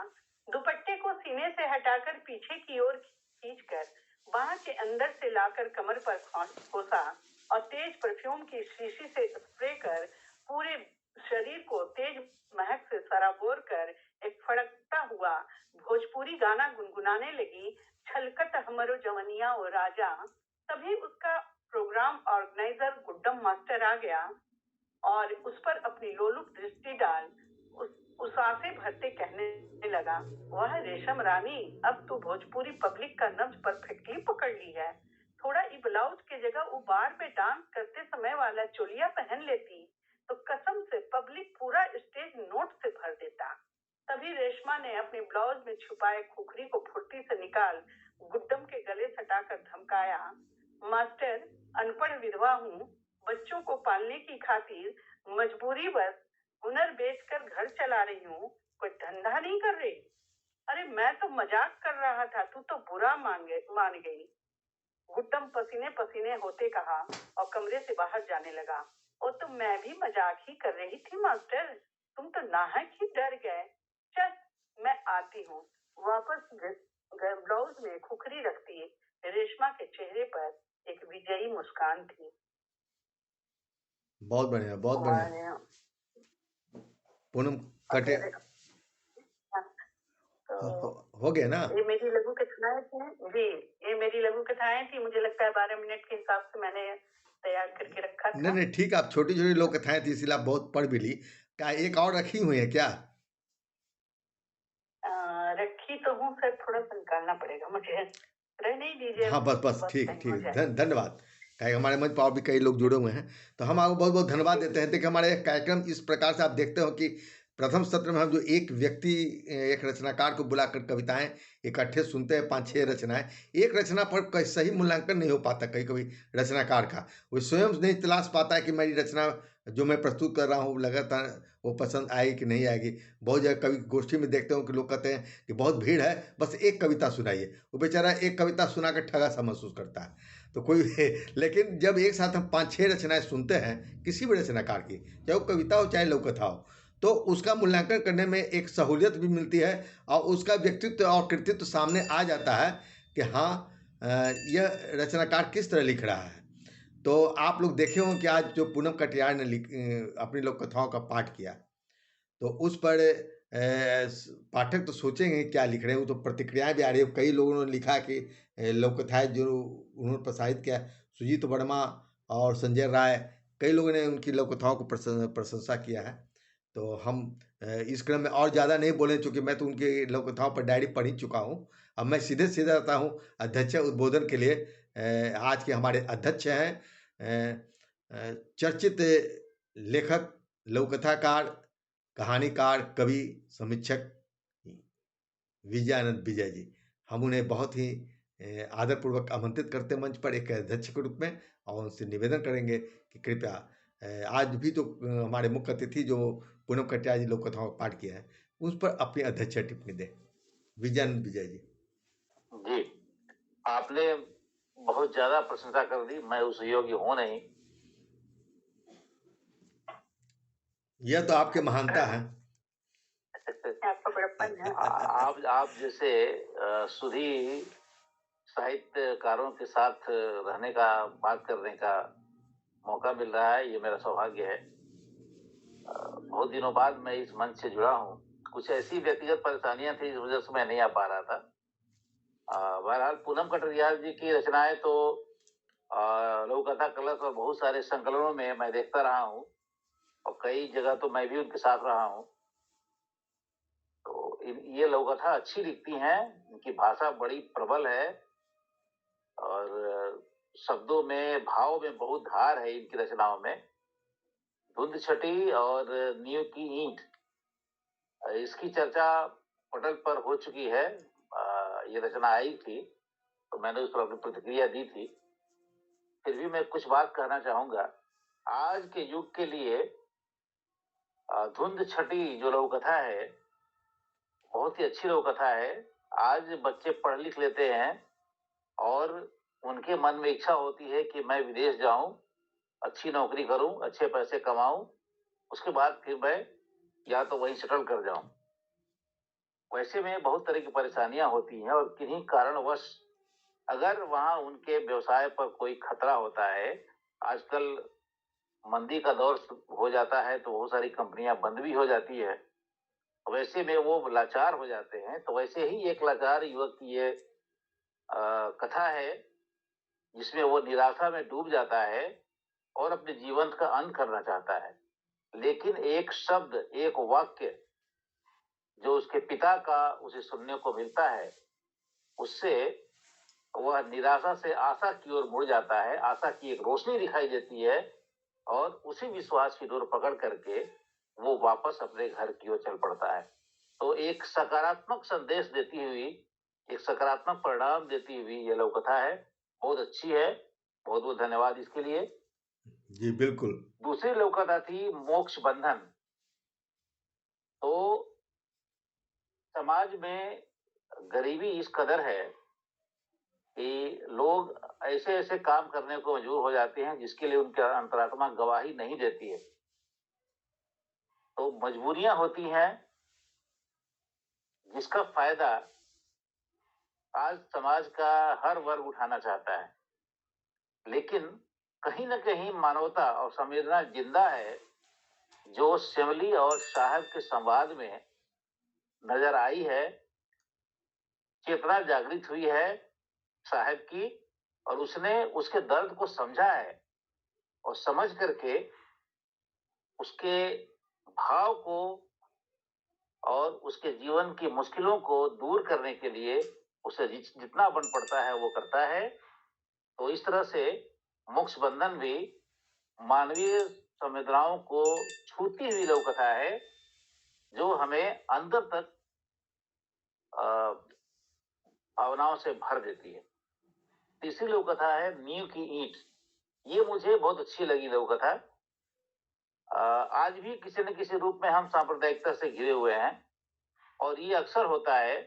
[SPEAKER 2] दुपट्टे को सीने से हटाकर पीछे की ओर खींचकर बाह के अंदर से लाकर कमर पर खोसा और तेज परफ्यूम की शीशी से स्प्रे कर पूरे शरीर को तेज महक से सराबोर कर एक फड़कता हुआ भोजपुरी गाना गुनगुनाने लगी, छलकत हमरो जवनिया ओ राजा। तभी उसका प्रोग्राम ऑर्गेनाइजर गुड्डम मास्टर आ गया और उस पर अपनी लोलुप दृष्टि डाल उस आसे भरते कहने लगा, वह रेशम रानी, अब तू भोजपुरी पब्लिक का नब्ज परफेक्टली पकड़ ली है। थोड़ा ई ब्लाउज के जगह वो बार में डांस करते समय वाला चोलिया पहन लेती तो कसम से पब्लिक पूरा स्टेज नोट से भर देता। तभी रेशमा ने अपने ब्लाउज में छुपाए खुखरी को फुर्ती से निकाल गुड्डम के गले सटाकर धमकाया, मास्टर, अनपढ़ विधवा हूँ, बच्चों को पालने की खातिर मजबूरीवश हुनर बेचकर घर चला रही हूँ, कोई धंधा नहीं कर रही। अरे मैं तो मजाक कर रहा था, तू तो बुरा मान गई। गुड्डम पसीने पसीने होते कहा और कमरे से बाहर जाने लगा। और तो मैं भी मजाक ही कर रही थी मास्टर, तुम तो नाहक ही डर गए। चल मैं आती हूँ। वापस ब्लाउज में खुखरी रखती रेशमा के चेहरे पर एक विजयी मुस्कान थी।
[SPEAKER 1] बहुत बढ़िया, बहुत बढ़िया। पूनम कटे हो गया ना?
[SPEAKER 2] ये मेरी लघु कथाएं थी जी, ये मेरी लघु कथाएं थी। मुझे लगता है 12 मिनट के हिसाब से मैंने तैयार करके रखा था।
[SPEAKER 1] नहीं, ठीक। आप छोटी छोटी लोक कथाएं थी इसलिए आप बहुत पढ़ भी ली। क्या एक और रखी हुई है क्या?
[SPEAKER 2] रखी तो हूँ सर, थोड़ा सा निकालना पड़ेगा मुझे, रहने ही दीजिए।
[SPEAKER 1] हाँ, बस ठीक ठीक। धन्यवाद। हमारे मंच पर और भी कई लोग जुड़े हुए हैं, तो हम आपको बहुत बहुत धन्यवाद देते हैं। देखिए, हमारे कार्यक्रम इस प्रकार से आप देखते हो कि प्रथम सत्र में हम जो एक व्यक्ति, एक रचनाकार को बुलाकर कविताएं इकट्ठे सुनते हैं, 5-6 रचनाएं। एक रचना पर सही मूल्यांकन नहीं हो पाता कभी कभी रचनाकार का। वो स्वयं नहीं तलाश पाता है कि मेरी रचना जो मैं प्रस्तुत कर रहा हूँ लगातार वो पसंद आएगी कि नहीं आएगी। बहुत जगह कवि गोष्ठी में देखते हो कि लोग कहते हैं कि बहुत भीड़ है, बस एक कविता सुनाइए। वो बेचारा एक कविता सुनाकर ठगा सा महसूस करता है। तो कोई लेकिन जब एक साथ हम 5-6 रचनाएं सुनते हैं किसी भी रचनाकार की, चाहे वो कविता हो चाहे लघुकथा हो, तो उसका मूल्यांकन करने में एक सहूलियत भी मिलती है और उसका व्यक्तित्व और कृतित्व सामने आ जाता है कि हाँ, यह रचनाकार किस तरह लिख रहा है। तो आप लोग देखे हों कि आज जो पूनम कटियार ने अपनी लोक कथाओं का पाठ किया, तो उस पर पाठक तो सोचेंगे क्या लिख रहे हैं। वो तो प्रतिक्रियाएं भी आ रही है। कई लोगों ने लिखा कि लोक कथाएं जो उन्होंने प्रसारित किया, सुजीत वर्मा और संजय राय, कई लोगों ने उनकी लोक कथाओं को प्रशंसा किया है। तो हम इस क्रम में और ज़्यादा नहीं बोले, चूँकि मैं तो उनकी लोक कथाओं पर डायरी पढ़ ही चुका हूँ। अब मैं सीधे आता हूँ अध्यक्ष उद्बोधन के लिए। आज के हमारे अध्यक्ष हैं चर्चित लेखक, लघु कथाकार, कहानीकार, कवि, समीक्षक विजयानंद विजय जी। हम उन्हें बहुत ही आदरपूर्वक आमंत्रित करते हैं मंच पर एक अध्यक्ष के रूप में, और उनसे निवेदन करेंगे कि कृपया आज भी तो हमारे मुख्य अतिथि जो पूनम कटियार जी लोक कथाओं का पाठ किया है, उस पर अपनी अध्यक्ष टिप्पणी दें। विजयानंद विजय जी।
[SPEAKER 3] जी, आपने बहुत ज्यादा प्रशंसा कर दी, मैं उस योग्य हूं नहीं।
[SPEAKER 1] यह तो आपके महानता है।
[SPEAKER 3] आप जैसे सुधी साहित्यकारों के साथ रहने का, बात करने का मौका मिल रहा है, ये मेरा सौभाग्य है। बहुत दिनों बाद मैं इस मंच से जुड़ा हूँ। कुछ ऐसी व्यक्तिगत परेशानियां थी इस वजह से मैं नहीं आ पा रहा था। बहरहाल पूनम कटियार जी की रचनाएं तो लघु कथा कलश और बहुत सारे संकलनों में मैं देखता रहा हूँ और कई जगह तो मैं भी उनके साथ रहा हूँ। तो ये लघु कथा अच्छी लिखती हैं, इनकी भाषा बड़ी प्रबल है और शब्दों में, भाव में बहुत धार है इनकी रचनाओं में। धुंध छटी और नींव की ईंट, इसकी चर्चा पटल पर हो चुकी है। ये रचना आई थी तो मैंने उस पर अपनी प्रतिक्रिया दी थी। फिर भी मैं कुछ बात कहना चाहूंगा। आज के युग के लिए धुंध छटी जो लघु कथा है बहुत ही अच्छी लघु कथा है। आज बच्चे पढ़ लिख लेते हैं और उनके मन में इच्छा होती है कि मैं विदेश जाऊं, अच्छी नौकरी करूं, अच्छे पैसे कमाऊं, उसके बाद फिर मैं या तो वहीं सेटल कर जाऊं। वैसे में बहुत तरह की परेशानियां होती हैं और किन्हीं कारणवश अगर वहां उनके व्यवसाय पर कोई खतरा होता है, आजकल मंदी का दौर हो जाता है तो बहुत सारी कंपनियां बंद भी हो जाती है, वैसे में वो लाचार हो जाते हैं। तो वैसे ही एक लाचार युवक की ये कथा है जिसमें वो निराशा में डूब जाता है और अपने जीवन का अंत करना चाहता है, लेकिन एक शब्द, एक वाक्य जो उसके पिता का उसे सुनने को मिलता है, उससे वह निराशा से आशा की ओर मुड़ जाता है। आशा की एक रोशनी दिखाई देती है और उसी विश्वास की डोर पकड़ करके वो वापस अपने घर की ओर चल पड़ता है। तो एक सकारात्मक संदेश देती हुई, एक सकारात्मक परिणाम देती हुई ये लघु कथा है, बहुत अच्छी है। बहुत बहुत धन्यवाद इसके लिए।
[SPEAKER 1] जी बिल्कुल।
[SPEAKER 3] दूसरी लघु कथा थी मोक्ष बंधन। तो समाज में गरीबी इस कदर है कि लोग ऐसे ऐसे काम करने को मजबूर हो जाते हैं जिसके लिए उनकी अंतरात्मा गवाही नहीं देती है। तो मजबूरियां होती हैं जिसका फायदा आज समाज का हर वर्ग उठाना चाहता है, लेकिन कहीं ना कहीं मानवता और संवेदना जिंदा है जो सिमली और साहब के संवाद में नजर आई है। चेतना जागृत हुई है साहब की और उसने उसके दर्द को समझा है और समझ करके उसके भाव को और उसके जीवन की मुश्किलों को दूर करने के लिए उसे जितना बन पड़ता है वो करता है। तो इस तरह से मोक्ष बंधन भी मानवीय संवेदनाओं को छूती हुई लघु कथा है जो हमें अंदर तक भावनाओं से भर देती है। तीसरी लघु कथा है नींव की ईंट। ये मुझे बहुत अच्छी लगी लघु कथा। आज भी किसी न किसी रूप में हम सांप्रदायिकता से घिरे हुए हैं और ये अक्सर होता है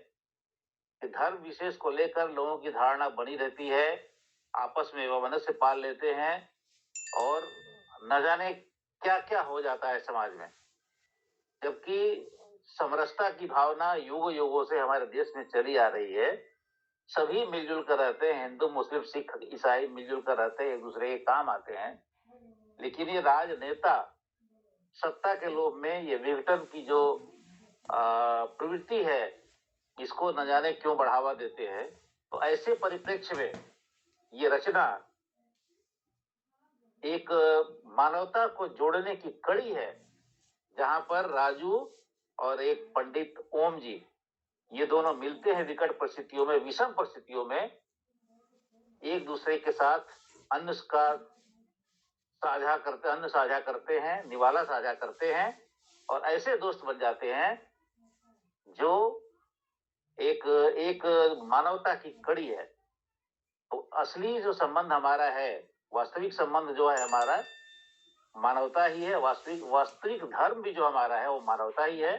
[SPEAKER 3] कि धर्म विशेष को लेकर लोगों की धारणा बनी रहती है, आपस में वैमनस्य पाल लेते हैं और न जाने क्या क्या हो जाता है समाज में। जबकि समरसता की भावना युगों युगों से हमारे देश में चली आ रही है। सभी मिलजुल कर रहते हैं, हिंदू मुस्लिम सिख ईसाई मिलजुल कर रहते हैं, एक दूसरे के काम आते हैं। लेकिन ये राजनेता सत्ता के लोभ में ये विघटन की जो प्रवृत्ति है इसको न जाने क्यों बढ़ावा देते हैं। तो ऐसे परिप्रेक्ष्य में ये रचना एक मानवता को जोड़ने की कड़ी है, जहां पर राजू और एक पंडित ओम जी ये दोनों मिलते हैं विकट परिस्थितियों में, विषम परिस्थितियों में एक दूसरे के साथ अन्न साझा करते हैं, निवाला साझा करते हैं और ऐसे दोस्त बन जाते हैं जो एक मानवता की कड़ी है। तो असली जो संबंध हमारा है, वास्तविक संबंध जो है हमारा मानवता ही है। वास्तविक धर्म भी जो हमारा है वो मानवता ही है।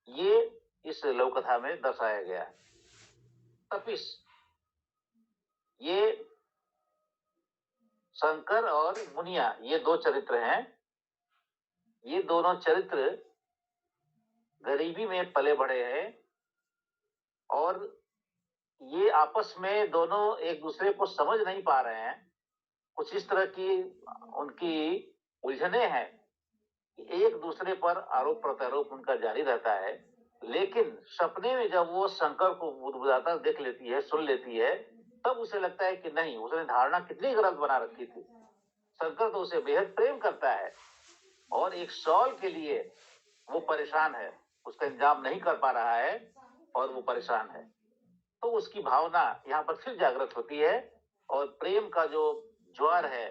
[SPEAKER 3] ये इस लघु कथा में दर्शाया गया है। तपिश, ये शंकर और मुनिया ये दो चरित्र हैं। ये दोनों चरित्र गरीबी में पले बढ़े हैं और ये आपस में दोनों एक दूसरे को समझ नहीं पा रहे हैं। कुछ इस तरह की उनकी उलझने हैं कि एक दूसरे पर आरोप प्रत्यारोप उनका जारी रहता है। लेकिन सपने में जब वो शंकर को बुदबुदाता देख लेती है, सुन लेती है, तब उसे लगता है कि नहीं, उसने धारणा कितनी गलत बना रखी थी। शंकर तो उसे बेहद प्रेम करता है और एक शॉल के लिए वो परेशान है, उसका इंतजाम नहीं कर पा रहा है और वो परेशान है। तो उसकी भावना यहाँ पर फिर जागृत होती है और प्रेम का जो ज्वार है,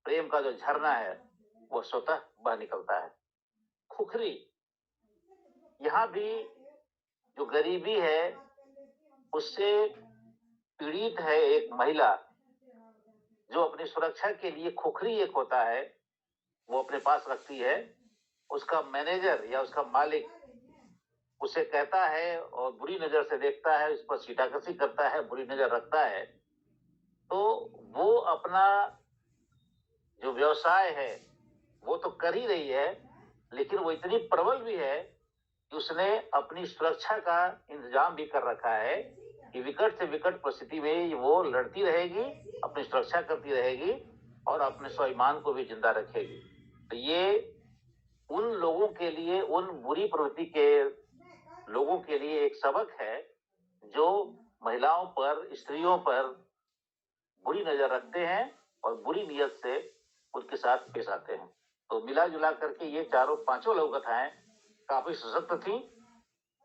[SPEAKER 3] प्रेम का जो झरना है, वो स्वतः बह निकलता है। खुखरी, यहाँ भी जो गरीबी है उससे पीड़ित है एक महिला, जो अपनी सुरक्षा के लिए खुखरी एक होता है वो अपने पास रखती है। उसका मैनेजर या उसका मालिक उसे कहता है और बुरी नजर से देखता है, उस पर सीटाकसी करता है, बुरी नजर रखता है। तो वो अपना जो व्यवसाय है वो तो कर ही रही है, लेकिन वो इतनी प्रबल भी है कि उसने अपनी सुरक्षा का इंतजाम भी कर रखा है कि विकट से विकट परिस्थिति में वो लड़ती रहेगी, अपनी सुरक्षा करती रहेगी और अपने स्वाभिमान को भी जिंदा रखेगी। तो ये उन लोगों के लिए, उन बुरी प्रवृत्ति के लोगों के लिए एक सबक है जो महिलाओं पर, स्त्रियों पर बुरी नजर रखते हैं और बुरी नीयत से उनके साथ पेश आते हैं। तो मिला जुला करके ये चारों पांचों लघु कथाएं काफी सशक्त थी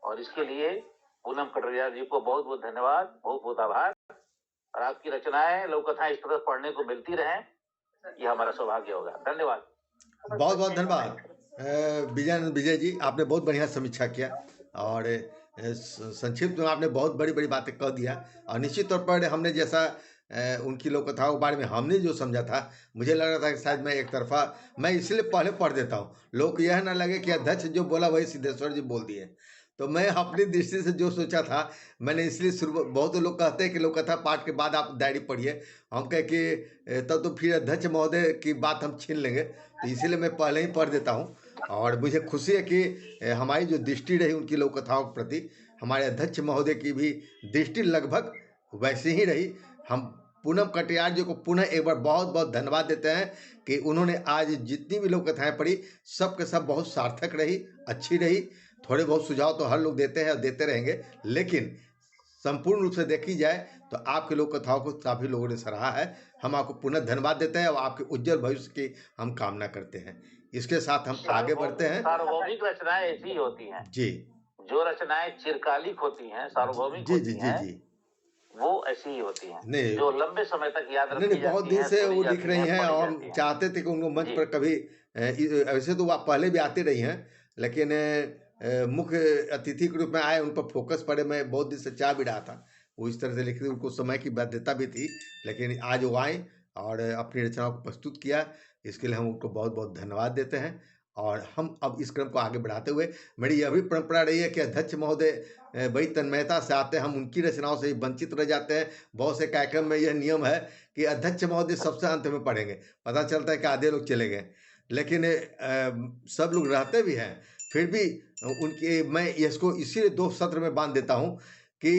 [SPEAKER 3] और इसके लिए पूनम कटरिया जी को बहुत बहुत धन्यवाद, बहुत बहुत आभार। और आपकी रचनाएं, लघु कथाएं इस तरह पढ़ने को मिलती रहें, यह हमारा सौभाग्य होगा। धन्यवाद।
[SPEAKER 1] बहुत बहुत धन्यवाद विजय जी, आपने बहुत बढ़िया समीक्षा किया और संक्षिप्त में आपने बहुत बड़ी बड़ी बातें कह दिया। और निश्चित तौर पर हमने जैसा उनकी लोक कथाओं के बारे में हमने जो समझा था, मुझे लग रहा था कि शायद मैं एक तरफा, मैं इसलिए पहले पढ़ देता हूँ, लोग यह ना लगे कि अध्यक्ष जो बोला वही सिद्धेश्वर जी बोल दिए। तो मैं अपनी दृष्टि से जो सोचा था मैंने इसलिए शुरू, बहुत लोग कहते हैं कि लोक कथा पाठ के बाद आप डायरी पढ़िए, हम कहे कि तब तो फिर अध्यक्ष महोदय की बात हम छीन लेंगे, तो इसीलिए मैं पहले ही पढ़ देता हूँ। और मुझे खुशी है कि हमारी जो दृष्टि रही उनकी लोक कथाओं के प्रति, हमारे अध्यक्ष महोदय की भी दृष्टि लगभग वैसी ही रही। हम पूनम कटियार जी को पुनः एक बार बहुत बहुत धन्यवाद देते हैं कि उन्होंने आज जितनी भी लोक कथाएं पढ़ी सब के सब बहुत सार्थक रही, अच्छी रही। थोड़े बहुत सुझाव तो हर लोग देते हैं और देते रहेंगे, लेकिन संपूर्ण रूप से देखी जाए तो आपके लोक कथाओं को काफ़ी लोगों ने सराहा है। हम आपको पुनः धन्यवाद देते हैं और आपके उज्जवल भविष्य की हम कामना करते हैं। इसके साथ हम आगे बढ़ते हैं।
[SPEAKER 3] सार्वभौमिक रचनाएं ऐसी होती हैं
[SPEAKER 1] जी,
[SPEAKER 3] जो रचनाएं चिरकालिक होती हैं, सार्वभौमिक
[SPEAKER 1] जी जी
[SPEAKER 3] होती
[SPEAKER 1] जी
[SPEAKER 3] हैं,
[SPEAKER 1] जी
[SPEAKER 3] वो ऐसी ही होती हैं
[SPEAKER 1] नहीं,
[SPEAKER 3] जो लंबे समय तक याद
[SPEAKER 1] नहीं
[SPEAKER 3] रखी
[SPEAKER 1] नहीं, बहुत
[SPEAKER 3] जाती
[SPEAKER 1] दिन
[SPEAKER 3] हैं,
[SPEAKER 1] से
[SPEAKER 3] सुनी
[SPEAKER 1] वो लिख
[SPEAKER 3] जाती
[SPEAKER 1] रही
[SPEAKER 3] हैं,
[SPEAKER 1] हैं
[SPEAKER 3] पढ़ी
[SPEAKER 1] और
[SPEAKER 3] जाती हैं।
[SPEAKER 1] चाहते थे कि उनको मंच
[SPEAKER 3] जी।
[SPEAKER 1] पर कभी वैसे तो वो पहले भी आते रही हैं, लेकिन मुख्य अतिथि के रूप में आए, उन पर फोकस पड़े। मैं बहुत दिन से चाह भी रहा था वो इस तरह से लिख रही, उनको समय की बाध्यता भी थी, लेकिन आज वो आए और अपनी रचनाओं को प्रस्तुत किया। इसके लिए हम उनको बहुत बहुत धन्यवाद देते हैं। और हम अब इस क्रम को आगे बढ़ाते हुए, मेरी यह भी परंपरा रही है कि अध्यक्ष महोदय बड़ी तन्मयता से आते हैं, हम उनकी रचनाओं से ही वंचित रह जाते हैं। बहुत से कार्यक्रम में यह नियम है कि अध्यक्ष महोदय सबसे अंत में पढ़ेंगे, पता चलता है कि आधे लोग चले गए, लेकिन सब लोग रहते भी हैं, फिर भी उनके मैं इसको इसीलिए 2 सत्र में बांध देता हूँ कि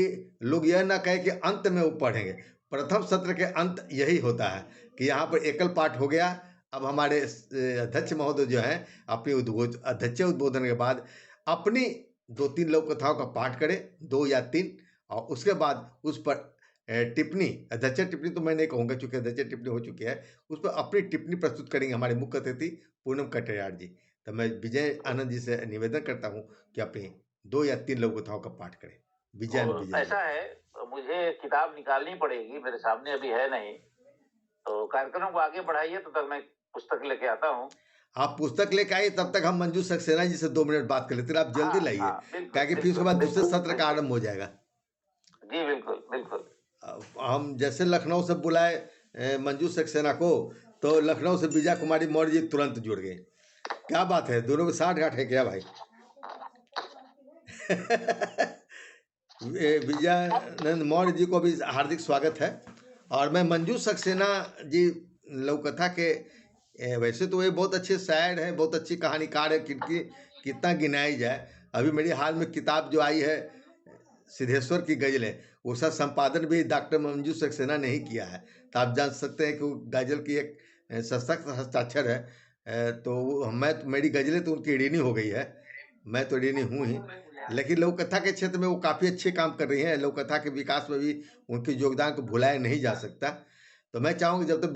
[SPEAKER 1] लोग यह ना कहे कि अंत में वो पढ़ेंगे। प्रथम सत्र के अंत यही होता है कि यहाँ पर एकल पाठ हो गया। अब हमारे अध्यक्ष महोदय जो हैं अपनी अध्यक्ष उद्बोधन के बाद अपनी 2-3 लोक कथाओं का पाठ करें, 2 या 3, और उसके बाद उस पर टिप्पणी, अध्यक्ष टिप्पणी तो मैं नहीं कहूँगा क्योंकि अध्यक्ष टिप्पणी हो चुकी है, उस पर अपनी टिप्पणी प्रस्तुत करेंगे हमारे मुख्य अतिथि पूनम कटियार जी। तो मैं विजय आनंद जी से निवेदन करता हूँ कि अपनी 2 या 3 लोक कथाओं का पाठ करें। विजय जी।
[SPEAKER 3] ऐसा है, मुझे किताब निकालनी पड़ेगी, मेरे सामने अभी है नहीं, तो कार्यक्रम को आगे बढ़ाइए, तो तक मैं पुस्तक लेके आता हूँ।
[SPEAKER 1] आप पुस्तक लेके आइए, तब तक हम मंजू सक्सेना जी से 2 मिनट बात कर लेते हैं। आप जल्दी लाइए, ताकि फिर उसके बाद दूसरे सत्र का आरंभ हो जाएगा।
[SPEAKER 3] जी बिल्कुल बिल्कुल।
[SPEAKER 1] हम जैसे लखनऊ से बुलाए मंजू सक्सेना को, तो लखनऊ से विजय कुमारी मौर्य जी तुरंत जुड़ गए। क्या बात है, दोनों में 60-60 है क्या भाई? विजयानंद मौर्य जी को भी हार्दिक स्वागत है। और मैं मंजू सक्सेना जी लघु कथा के वैसे तो ये बहुत अच्छे शायर हैं, बहुत अच्छी कहानीकार है, कितना गिनाई जाए। अभी मेरी हाल में किताब जो आई है सिद्धेश्वर की गज़लें, उसका संपादन भी डॉक्टर मंजू सक्सेना ने ही किया है। तो आप जान सकते हैं कि वो गज़ल की एक सशक्त हस्ताक्षर है। तो मेरी गज़लें तो उनकी ऋणी हो गई है, मैं तो ऋणी हूँ ही, लेकिन लोक कथा के क्षेत्र में वो काफ़ी अच्छे काम कर रही हैं। लोक कथा के विकास में भी उनके योगदान को भुलाया नहीं जा सकता। तो मैं चाहूँगा जब तक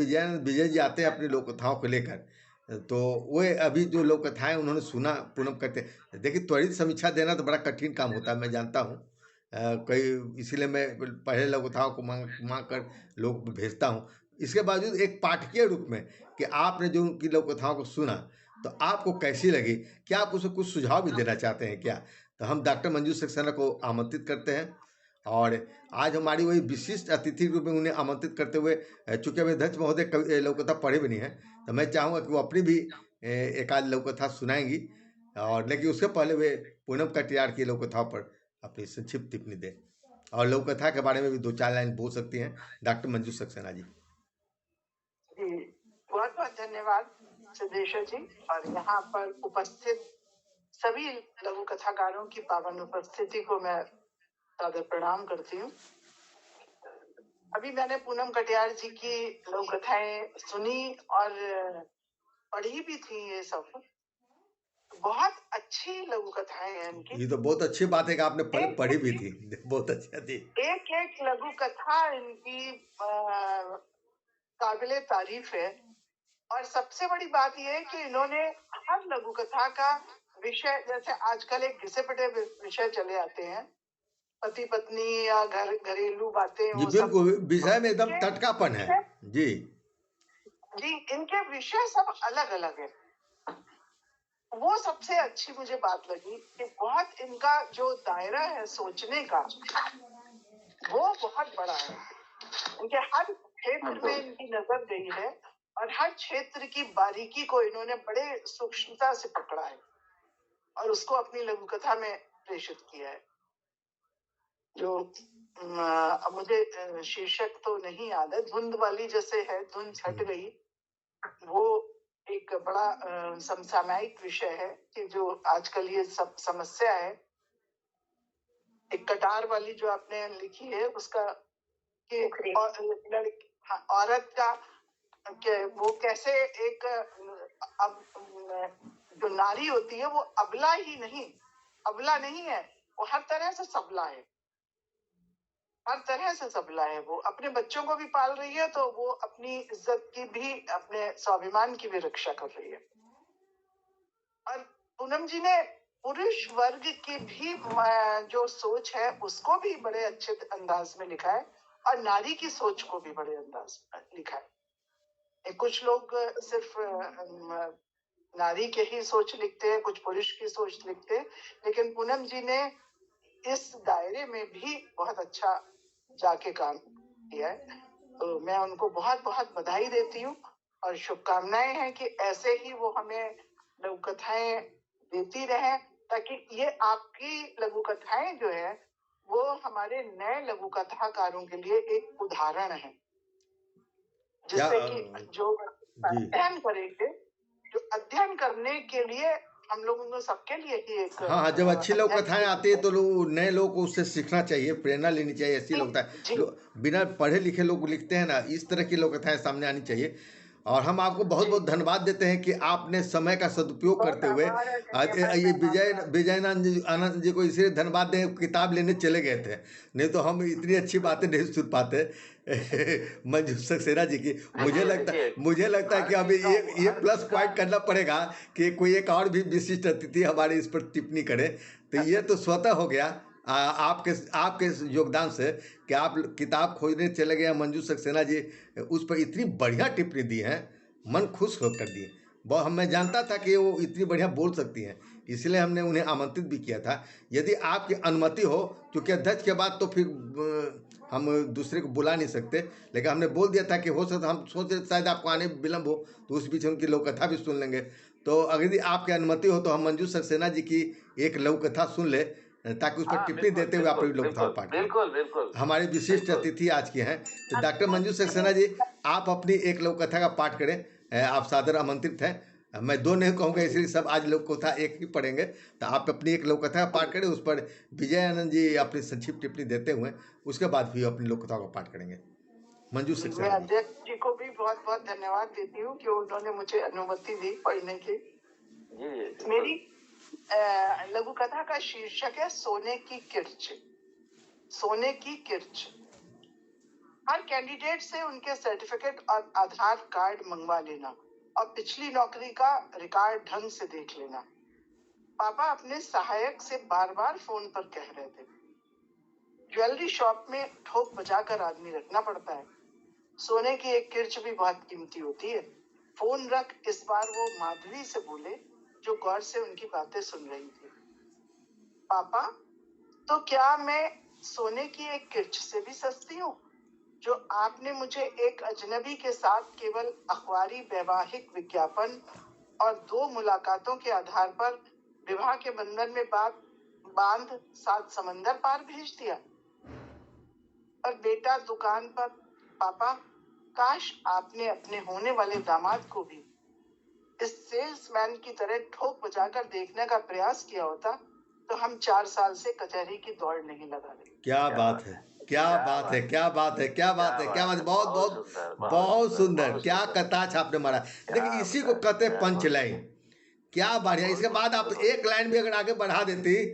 [SPEAKER 1] विजय जी आते हैं अपनी लोक कथाओं को लेकर, तो वे अभी जो लोक कथाएँ उन्होंने सुना पूनम करते, देखिए त्वरित समीक्षा देना तो बड़ा कठिन काम होता है, मैं जानता हूँ। कई इसीलिए मैं पहले लोक कथाओं को मांग कर लोग भेजता हूँ। इसके बावजूद एक पाठकीय रूप में कि आपने जो उनकी लोक कथाओं को सुना तो आपको कैसी लगी, क्या आप उसे कुछ सुझाव भी देना चाहते हैं क्या? तो हम डॉक्टर मंजू सक्सेना को आमंत्रित करते हैं, और आज हमारी वही विशिष्ट अतिथि रूप में उन्हें आमंत्रित करते हुए, चूंकि अभी अध्यक्ष महोदय कवि लोक कथा पढ़े भी नहीं हैं, तो मैं चाहूँगा कि वो अपनी भी एक आध लोक कथा सुनाएंगी, और लेकिन उसके पहले वे पूनम कटियार की लोक कथाओं पर अपनी संक्षिप्त टिप्पणी दें, और लोक कथा के बारे में भी 2-4 लाइन बोल सकती हैं डॉक्टर मंजू सक्सेना जी।
[SPEAKER 2] बहुत बहुत धन्यवाद सिद्धेश्वर जी, और यहाँ पर उपस्थित सभी लघु कथाकारों की पावन उपस्थिति को मैं सादर प्रणाम करती हूँ। अभी मैंने पूनम कटियार जी की लघु कथाएं सुनी और पढ़ी भी थी। ये सब बहुत अच्छी लघु कथाएं हैं इनकी।
[SPEAKER 1] ये तो बहुत अच्छी बात है कि आपने पढ़ी भी थी, बहुत अच्छा थी।
[SPEAKER 2] एक एक लघु कथा इनकी काबिले तारीफ है, और सबसे बड़ी बात यह है कि इन्होंने हर लघु कथा का विषय, जैसे आजकल एक घिसे पिटे विषय चले आते हैं, पति पत्नी या घरेलू बातें,
[SPEAKER 1] जी बिल्कुल, विषय में एकदम टटकापन है जी।
[SPEAKER 2] इनके विषय सब अलग अलग है। वो सबसे अच्छी मुझे बात लगी कि बहुत इनका जो दायरा है सोचने का वो बहुत बड़ा है। इनके हर क्षेत्र में इनकी नजर गई है, और हर क्षेत्र की बारीकी को इन्होंने बड़े सूक्ष्मता से पकड़ा है और उसको अपनी लघु कथा में प्रेषित किया है। जो अब मुझे शीर्षक तो नहीं याद है, धुंध वाली जैसे है, धुंध छट गई, वो एक बड़ा समसामयिक विषय है कि जो आजकल ये सब समस्या है। एक कटार वाली जो आपने लिखी है उसका कि औरत का वो कैसे एक जो नारी होती है वो अबला नहीं है, वो हर तरह से सबला है, वो अपने बच्चों को भी पाल रही है, तो वो अपनी इज्जत की भी, अपने स्वाभिमान की भी रक्षा कर रही है। और पूनम जी ने पुरुष वर्ग की भी जो सोच है उसको भी बड़े अच्छे अंदाज में लिखा है, और नारी की सोच को भी बड़े अंदाज में लिखा है। कुछ लोग सिर्फ नारी के ही सोच लिखते हैं, कुछ पुरुष की सोच लिखते हैं, लेकिन पूनम जी ने इस दायरे में भी बहुत अच्छा जाके काम किया है। तो मैं उनको बहुत बहुत बधाई देती हूँ और शुभकामनाएं हैं कि ऐसे ही वो हमें लघु कथाएं देती रहे, ताकि ये आपकी लघु कथाएं जो है वो हमारे नए लघु कथाकारों के लिए एक उदाहरण है, जिससे कि जो अध्ययन करेंगे, जो अध्ययन करने के लिए हम लोगों को सबके लिए ही एक
[SPEAKER 1] हाँ, जब अच्छी लोक कथाएं आती है तो लोग, नए लोग को उससे सीखना चाहिए, प्रेरणा लेनी चाहिए। ऐसी लोक कथाएं जो बिना पढ़े लिखे लोग लिखते हैं ना, इस तरह की लोक कथाएं सामने आनी चाहिए। और हम आपको बहुत बहुत धन्यवाद देते हैं कि आपने समय का सदुपयोग करते हुए, ये विजय आनंद जी को इसलिए धन्यवाद दें, किताब लेने चले गए थे, नहीं तो हम इतनी अच्छी बातें नहीं सुन पाते मंजू सक्सेना जी की। मुझे लगता है कि अभी ये प्लस पॉइंट करना पड़ेगा कि कोई एक और भी विशिष्ट अतिथि हमारे इस पर टिप्पणी करे। तो ये तो स्वतः हो गया आपके योगदान से कि आप किताब खोजने चले गए। मंजू सक्सेना जी उस पर इतनी बढ़िया टिप्पणी दी है, मन खुश होकर दिए। मैं जानता था कि वो इतनी बढ़िया बोल सकती हैं, इसलिए हमने उन्हें आमंत्रित भी किया था। यदि आपकी अनुमति हो, क्योंकि अध्यक्ष के बाद तो फिर हम दूसरे को बुला नहीं सकते, लेकिन हमने बोल दिया था कि हो सकता, हम सोच रहे शायद आपको आने में विलम्ब हो, तो उस बीच उनकी लोक कथा भी सुन लेंगे। तो अगर आपकी अनुमति हो तो हम मंजू सक्सेना जी की एक लघु कथा सुन ले, ताकि उस पर टिप्पणी देते हुए आप लोग कथा पाठ करें।
[SPEAKER 3] बिल्कुल।
[SPEAKER 1] हमारे विशिष्ट अतिथि आज के हैं तो डॉक्टर मंजू सक्सेना जी, आप अपनी एक लघु कथा का पाठ करें। आप सादर आमंत्रित हैं। मैं दो नहीं कहूँगा, इसलिए सब आज लोक कथा एक ही पढ़ेंगे। तो आप अपनी एक लोक कथा का पाठ करें, उस पर विजय आनंद जी अपनी संक्षिप्त टिप्पणी देते हुए उसके बाद भी अपनी लोक कथा का पाठ करेंगे। मंजू सक्सेना
[SPEAKER 2] मैं अध्यक्ष जी को भी बहुत बहुत धन्यवाद देती हूँ कि उन्होंने मुझे अनुमति दी पढ़ने की। लघु कथा का शीर्षक है सोने की किर्च। सोने की किर्च। हर कैंडिडेट से उनके सर्टिफिकेट और आधार कार्ड मंगवा लेना और पिछली नौकरी का रिकॉर्ड ढंग से देख लेना। पापा अपने सहायक से बार बार फोन पर कह रहे थे, ज्वेलरी शॉप में ठोक बजाकर आदमी रखना पड़ता है, सोने की एक किर्च भी बहुत कीमती होती है। फोन रख, इस बार वो माधुरी से बोले जो गौर से उनकी बातें सुन रही थी। पापा, तो क्या मैं सोने की एक किर्च से भी सस्ती हूँ जो आपने मुझे एक अजनबी के साथ केवल अखबारी वैवाहिक विज्ञापन और 2 मुलाकातों के आधार पर विवाह के बंधन में बांध 7 समंदर पार भेज दिया? और बेटा दुकान पर, पापा काश आपने अपने होने वाले दामाद को भी इस सेल्समैन की तरह ठोक बजाकर देखने का प्रयास किया होता तो हम 4 साल से कचहरी की दौड़ नहीं लगा रहे।
[SPEAKER 1] क्या बात है, क्या बात है, क्या बात है, क्या बात है, क्या बात है। बहुत बहुत बहुत सुंदर। क्या कथा छापने मारा। देखिए, इसी को कहते हैं पंच लाइन। क्या बढ़िया। इसके बाद आप एक लाइन भी अगर आगे बढ़ा देती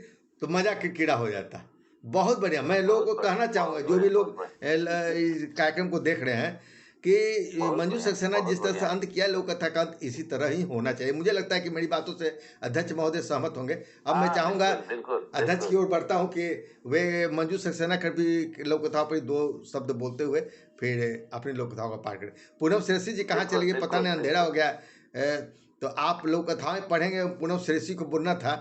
[SPEAKER 1] तो मजा किरकिरा हो जाता। बहुत बढ़िया। मैं लोगों को कहना चाहूँगा, जो भी लोग इस कार्यक्रम को देख रहे हैं, कि मंजू सक्सेना जिस तरह से अंत किया, लोक कथा का अंत इसी तरह ही होना चाहिए। मुझे लगता है कि मेरी बातों से अध्यक्ष महोदय सहमत होंगे। अब मैं चाहूँगा अध्यक्ष की ओर बढ़ता हूँ कि वे मंजू सक्सेना कर भी लोक कथाओं पर 2 शब्द बोलते हुए फिर अपनी लोक कथाओं का पाठ करें। पूनम श्रेष्ठी जी कहाँ चले गए, पता नहीं, अंधेरा हो गया। तो आप लोक कथाएं पढ़ेंगे। पूनम श्रेष्ठी को बोलना था,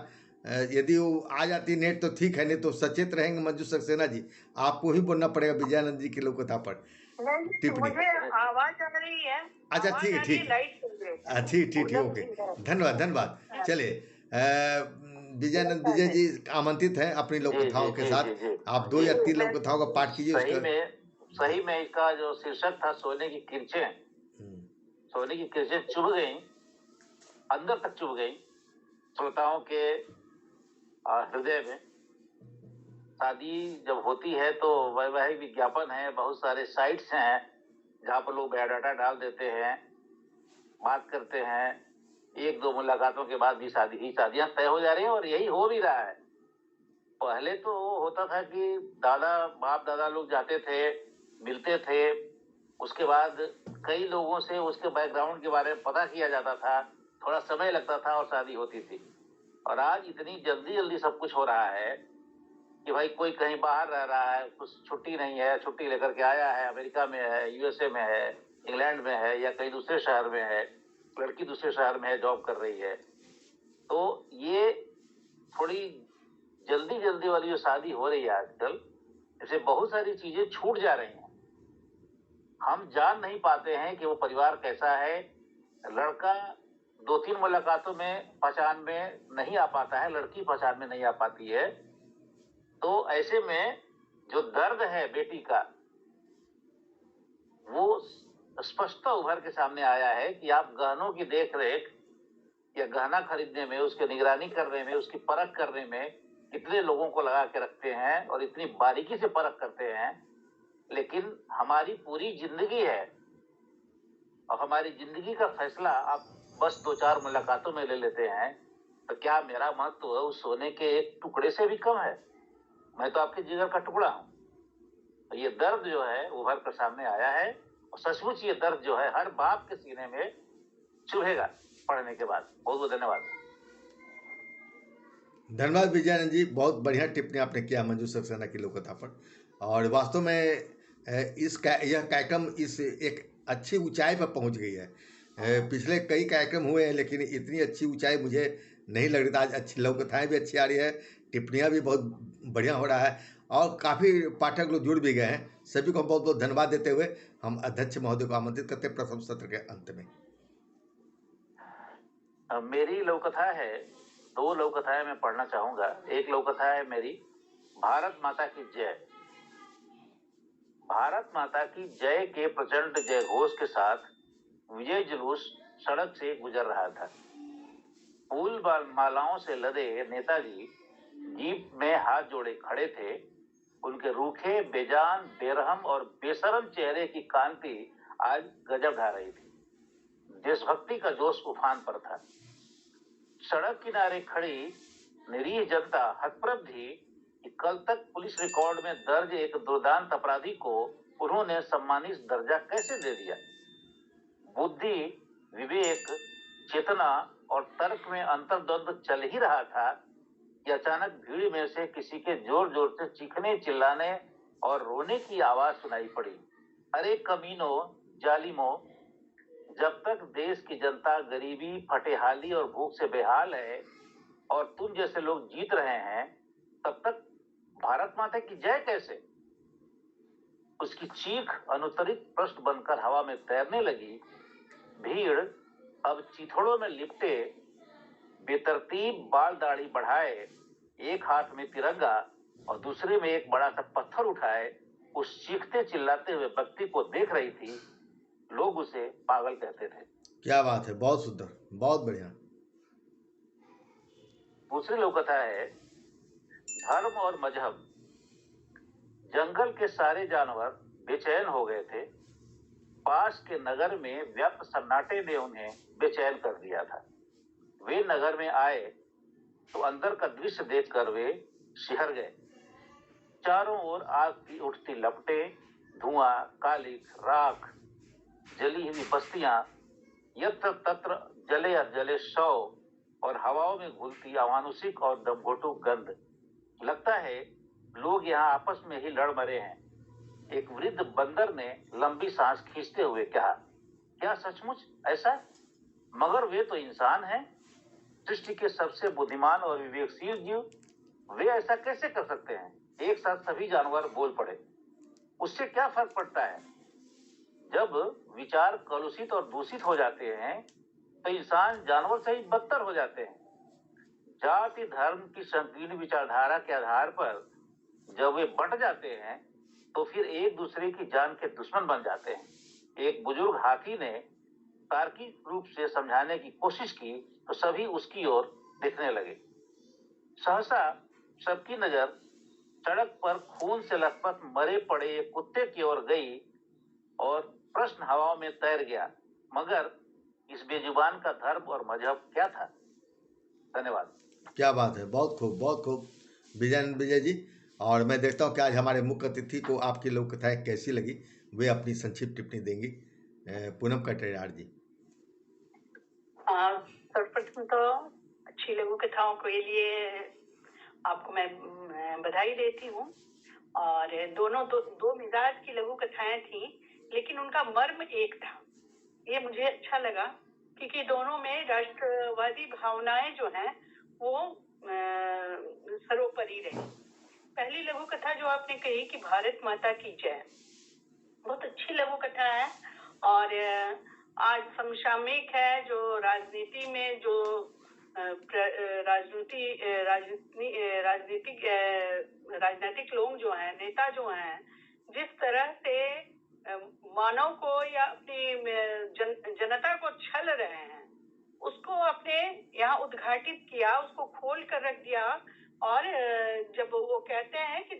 [SPEAKER 1] यदि वो आ जाती नेट तो ठीक है, नहीं तो सचेत रहेंगे मंजू सक्सेना जी। आपको ही बोलना पड़ेगा विजयानंद जी की लोक कथा पर टिप्पणी।
[SPEAKER 2] मुझे आवाज आ रही है।
[SPEAKER 1] अच्छा, ठीक है, ठीक। ठीक ठीक ठीक, ओके। धन्यवाद धन्यवाद। चलिए, विजयानंद विजय जी आमंत्रित हैं अपनी लोक कथाओं के साथ। आप 2 या 3 लोक कथाओं का पाठ कीजिए।
[SPEAKER 3] सही में इसका जो शीर्षक था सोने की किरचें, सोने की किरचें चुभ गई, अंदर तक चुभ गई श्रोताओं के हृदय में। शादी जब होती है तो वैवाहिक विज्ञापन है, बहुत सारे साइट्स हैं जहाँ पर लोग बायोडाटा डाल देते हैं, बात करते हैं, 1-2 मुलाकातों के बाद भी शादियां तय हो जा रही हैं, और यही हो भी रहा है। पहले तो होता था कि बाप दादा लोग जाते थे, मिलते थे, उसके बाद कई लोगों से उसके बैकग्राउंड के बारे में पता किया जाता था, थोड़ा समय लगता था और शादी होती थी। और आज इतनी जल्दी जल्दी सब कुछ हो रहा है कि भाई कोई कहीं बाहर रह रहा है, कुछ छुट्टी नहीं है, छुट्टी लेकर के आया है, अमेरिका में है, यूएसए में है, इंग्लैंड में है, या कहीं दूसरे शहर में है, लड़की दूसरे शहर में है, जॉब कर रही है। तो ये थोड़ी जल्दी जल्दी वाली जो शादी हो रही है आजकल, इससे बहुत सारी चीजें छूट जा रही हैं। हम जान नहीं पाते हैं कि वो परिवार कैसा है। लड़का 2-3 मुलाकातों में पहचान में नहीं आ पाता है, लड़की पहचान में नहीं आ पाती है। तो ऐसे में जो दर्द है बेटी का, वो स्पष्टता उभर के सामने आया है कि आप गहनों की देख रेख या गहना खरीदने में, उसकी निगरानी करने में, उसकी परख करने में कितने लोगों को लगा के रखते हैं और इतनी बारीकी से परख करते हैं। लेकिन हमारी पूरी जिंदगी है, और हमारी जिंदगी का फैसला आप बस 2-4 मुलाकातों में ले लेते हैं। तो क्या मेरा महत्व उस सोने के एक टुकड़े से भी कम है? मैं तो आपके जिगर का टुकड़ा हूं। तो ये दर्द जो है उभर कर सामने आया है, और सचमुच ये दर्द जो है हर बाप के सीने में चुभेगा पढ़ने के बाद। बहुत बहुत धन्यवाद।
[SPEAKER 1] धन्यवाद विजयानंद जी, बहुत बढ़िया टिप्पणी आपने किया मंजू सक्सेना की लोक कथा पर। और वास्तव में यह कार्यक्रम इस एक अच्छी ऊंचाई पर पहुंच गई है। पिछले कई कार्यक्रम हुए हैं, लेकिन इतनी अच्छी ऊंचाई मुझे नहीं लग रही था। आज अच्छी लोक कथाएँ भी अच्छी आ रही है, टिप्पणियाँ भी बहुत बढ़िया हो रहा है, और काफ़ी पाठक लोग जुड़ भी गए हैं। सभी को बहुत बहुत धन्यवाद देते हुए हम अध्यक्ष महोदय को आमंत्रित करते हैं प्रथम सत्र के अंत में।
[SPEAKER 3] मेरी लोक कथा है, 2 लोक कथाएं मैं पढ़ना चाहूंगा। एक लोक कथा है मेरी, भारत माता की जय। भारत माता की जय के प्रचंड जय घोष के साथ विजय जुलूस सड़क से गुजर रहा था। फूल मालाओं से लदे नेताजी जीप में हाथ जोड़े खड़े थे। उनके रूखे, बेजान, बेरहम और बेशरम चेहरे की कांति आज गजब ढा रही थी। देशभक्ति का जोश उफान पर था। सड़क किनारे खड़ी निरीह जनता हतप्रभ थी कि कल तक पुलिस रिकॉर्ड में दर्ज एक दुर्दांत अपराधी को उन्होंने सम्मानित दर्जा कैसे दे दिया। बुद्धि, विवेक, चेतना और तर्क में अंतर्द्वंद चल ही रहा था कि अचानक भीड़ में से किसी के जोर जोर से चीखने, चिल्लाने और रोने की आवाज सुनाई पड़ी। अरे कमीनों, जालिमों, जब तक देश की जनता गरीबी, फटेहाली और भूख से बेहाल है और तुम जैसे लोग जीत रहे हैं, तब तक भारत माता की जय कैसे। उसकी चीख अनुत्तरित प्रश्न बनकर हवा में तैरने लगी। भीड़ अब चिथड़ों में लिपटे, बेतरतीब बाल दाढ़ी बढ़ाए, एक हाथ में तिरंगा और दूसरे में एक बड़ा सा पत्थर उठाए उस चीखते चिल्लाते हुए व्यक्ति को देख रही थी। लोग उसे पागल कहते थे।
[SPEAKER 1] क्या बात है, बहुत सुंदर, बहुत बढ़िया।
[SPEAKER 3] दूसरी लोक कथा है धर्म और मजहब। जंगल के सारे जानवर बेचैन हो गए थे। पास के नगर में व्याप्त सन्नाटे ने उन्हें बेचैन कर दिया था। वे नगर में आए तो अंदर का दृश्य देखकर वे सिहर गए। चारों ओर आग की उठती लपटें, धुआं, कालिख, राख, जली हुई बस्तियां, यत्र तत्र जले अजले शव और हवाओं में घुलती अमानुषिक और दमघोटू गंध। लगता है लोग यहाँ आपस में ही लड़ मरे हैं। एक वृद्ध बंदर ने लंबी सांस खींचते हुए कहा, क्या सचमुच ऐसा? मगर वे तो इंसान हैं, सृष्टि के सबसे बुद्धिमान और विवेकशील जीव। वे ऐसा कैसे कर सकते हैं? एक साथ सभी जानवर बोल पड़े। उससे क्या फर्क पड़ता है? जब विचार कलुषित और दूषित हो जाते हैं तो इंसान जानवर से ही बदतर हो जाते हैं। जाति धर्म की संकीर्ण विचारधारा के आधार पर जब वे बंट जाते हैं तो फिर एक दूसरे की जान के दुश्मन बन जाते हैं। एक बुजुर्ग हाथी ने तार्किक रूप से समझाने की कोशिश की तो सभी उसकी ओर देखने लगे। सहसा सबकी नजर सड़क पर खून से लथपथ मरे पड़े एक कुत्ते की ओर गई और प्रश्न हवाओं में तैर गया, मगर इस बेजुबान का धर्म और मजहब क्या था? धन्यवाद।
[SPEAKER 1] क्या बात है, बहुत खूब, बहुत खूब विजय जी। और मैं देखता हूँ कि आज हमारे मुख्य अतिथि को आपकी लोक कथाएं कैसी लगी, वे अपनी संक्षिप्त टिप्पणी देंगी। पूनम कटेरार जी।
[SPEAKER 2] सर्वप्रथम तो अच्छी लघु कथाओं के लिए आपको मैं बधाई देती हूँ। और दोनों दो मिजाज की लघु कथाएं थी, लेकिन उनका मर्म एक था। ये मुझे अच्छा लगा क्योंकि दोनों में राष्ट्रवादी भावनाएं जो हैं वो सर्वोपरि रही। पहली लघु कथा जो आपने कही कि भारत माता की जय, बहुत अच्छी लघु कथा है। और आज समसामयिक है, जो राजनीति में जो राजनीतिक लोग जो हैं, नेता जो हैं, जिस तरह से मानव को या अपनी जनता को छल रहे हैं, उसको आपने यहाँ उद्घाटित किया, उसको खोल कर रख दिया। और जब वो कहते हैं कि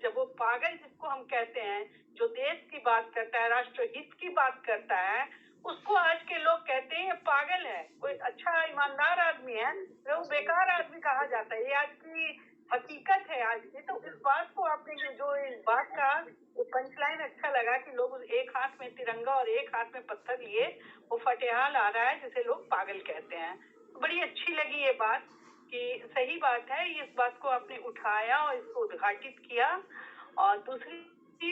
[SPEAKER 2] जब वो पागल जिसको हम कहते हैं, जो देश की बात करता है, राष्ट्रहित की बात करता है, उसको आज के लोग कहते हैं पागल है। कोई अच्छा ईमानदार आदमी है वो बेकार आदमी कहा जाता है। ये आज की हकीकत है आज की। तो इस बात को आपने जो इस बात का पंचलाइन अच्छा लगा कि लोग एक हाथ में तिरंगा और एक हाथ में पत्थर लिए वो फटेहाल आ रहा है जिसे लोग पागल कहते हैं। बड़ी अच्छी लगी ये बात कि सही बात है। इस बात को आपने उठाया और इसको उद्घाटित किया। और दूसरी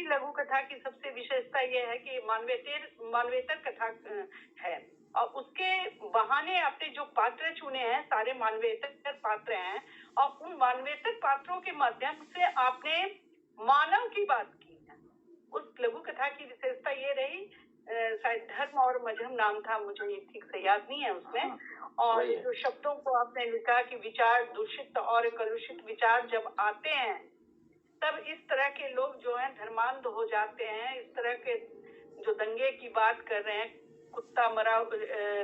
[SPEAKER 2] लघु कथा की सबसे विशेषता यह है कि मानवेतर कथा है और उसके बहाने आपने जो पात्र चुने हैं सारे मानवेतर पात्र हैं और उन मानवेतर पात्रों के माध्यम से आपने मानव की बात की है। उस लघु कथा की विशेषता ये रही, शायद धर्म और मजहब नाम था, मुझे ठीक से याद नहीं है उसमें। और जो शब्दों को आपने लिखा कि विचार दूषित और कलुषित विचार जब आते हैं तब इस तरह के लोग जो हैं धर्मांध हो जाते हैं। इस तरह के जो दंगे की बात कर रहे हैं, कुत्ता मरा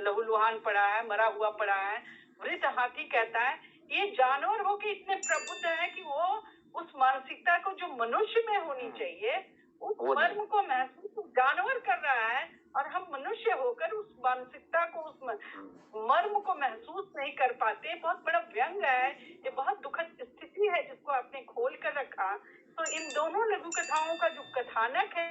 [SPEAKER 2] लहूलुहान पड़ा है, मरा हुआ पड़ा है, वृद्ध हाथी कहता है, ये जानवर हो के इतने प्रबुद्ध है कि वो उस मानसिकता को जो मनुष्य में होनी चाहिए उस मर्म को महसूस जानवर कर रहा है और हम मनुष्य होकर उस मानसिकता को, उस मर्म को महसूस नहीं कर पाते। बहुत बड़ा व्यंग है, ये बहुत दुखद स्थिति है जिसको आपने खोल कर रखा। तो इन दोनों लघु कथाओं का जो कथानक है,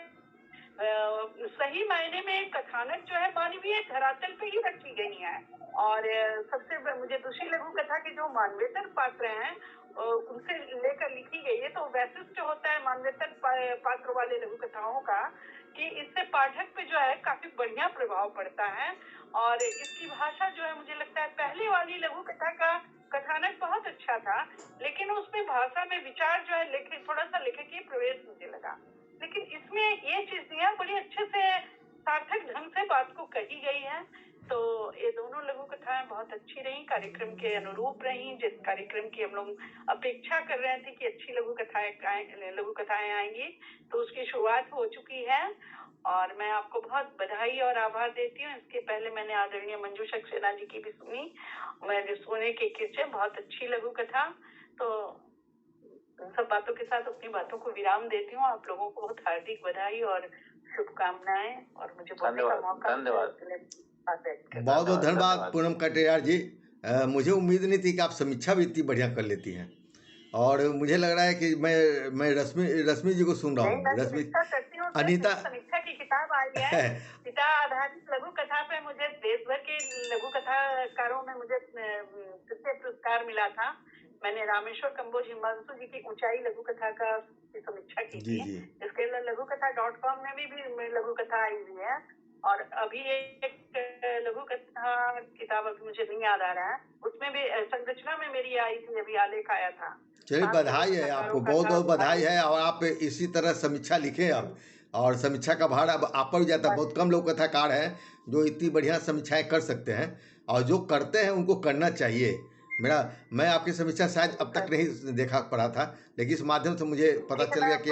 [SPEAKER 2] सही मायने में कथानक जो है मानवीय धरातल पे ही रखी गई है। और सबसे मुझे दूसरी लघु कथा के जो मानवेतर पात्र हैं उनसे लेकर लिखी गई है। तो वैशिष्ट होता है मानवेतर पात्र वाले लघु कथाओं का कि इससे पाठक पे जो है काफी बढ़िया प्रभाव पड़ता है। और इसकी भाषा जो है, मुझे लगता है पहले वाली लघु कथा का कथानक बहुत अच्छा था, लेकिन उसमें भाषा में विचार जो है थोड़ा सा लेखकीय प्रवेश मुझे लगा। लेकिन इसमें ये चीजें बड़ी अच्छे से सार्थक ढंग से बात को कही गई है। तो ये दोनों लघु कथाएं बहुत अच्छी रही, कार्यक्रम के अनुरूप रही, जिस कार्यक्रम की हम लोग अपेक्षा कर रहे थे कि अच्छी लघु कथाएं आएंगी, तो उसकी शुरुआत हो चुकी है। और मैं आपको बहुत बधाई और आभार देती हूँ। इसके पहले मैंने आदरणीय मंजू सक्सेना जी की भी सुनी, मैं सोने के किस्से, बहुत अच्छी लघु कथा। तो सब बातों के साथ अपनी बातों को विराम देती हूँ। आप लोगों को बहुत हार्दिक बधाई और शुभकामनाएं, और मुझे बोलने का मौका।
[SPEAKER 3] धन्यवाद,
[SPEAKER 1] बहुत बहुत धन्यवाद पूनम कटियार जी। मुझे उम्मीद नहीं थी कि आप समीक्षा भी इतनी बढ़िया कर लेती हैं, और मुझे लग रहा है कि मैं रश्मि जी को सुन रहा हूँ। रश्मि, अनीता,
[SPEAKER 2] समीक्षा की किताब आई है पिता आधारित लघु कथा पे। मुझे देश भर के लघु कथाकारों में मुझे तृतीय पुरस्कार मिला था। मैंने रामेश्वर कंबोज हिमांशु जी की ऊंचाई लघु कथा का समीक्षा की थी। इसके लिए लघुकथा.com में भी लघु कथा आई हुई है। और अभी एक लघु कथा किताब अभी मुझे नहीं याद आ रहा है, उसमें भी संरचना में मेरी आई थी, अभी आलेख आया था।
[SPEAKER 1] चलिए, बधाई है आपको, बहुत बहुत बधाई है। और आप इसी तरह समीक्षा लिखें अब, और समीक्षा का भार अब आप पर जाता है। बहुत कम लोग कथाकार हैं जो इतनी बढ़िया समीक्षाएं कर सकते हैं, और जो करते हैं उनको करना चाहिए। मैं आपकी समीक्षा शायद अब तक नहीं देखा पड़ा था, लेकिन इस माध्यम से मुझे पता चल गया कि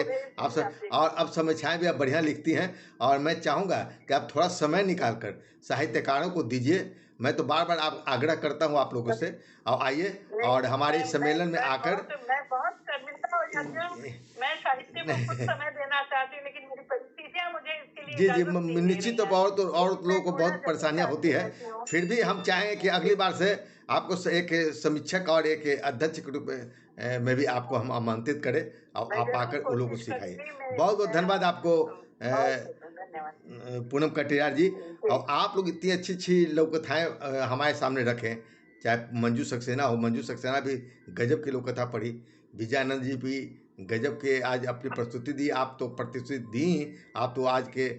[SPEAKER 1] और अब समीक्षाएं भी आप बढ़िया लिखती हैं। और मैं चाहूँगा कि आप थोड़ा समय निकाल कर साहित्यकारों को दीजिए। मैं तो बार बार आप आग्रह करता हूँ आप लोगों से, और आइए और हमारे सम्मेलन में आकर।
[SPEAKER 2] मैं बहुत शर्मिंदा हो जाती हूँ, मैं साहित्य को कुछ समय देना चाहती हूँ, लेकिन मेरी परिस्थितियाँ मुझे इसके लिए
[SPEAKER 1] जी, निश्चित तौर पर और लोगों को बहुत परेशानियां होती है। फिर भी हम चाहेंगे कि अगली बार से आपको एक समीक्षक और एक अध्यक्ष के रूप में भी आपको हम आमंत्रित करें, और आप आकर उन लोगों को सिखाइए। बहुत बहुत धन्यवाद आपको पूनम कटियार जी। और आप लोग इतनी अच्छी अच्छी लोककथाएं हमारे सामने रखें, चाहे मंजू सक्सेना हो। मंजू सक्सेना भी गजब की लोककथा पढ़ी, विजयानंद जी भी गजब के आज अपनी प्रस्तुति दी। आप तो प्रस्तुति दी, आप तो आज के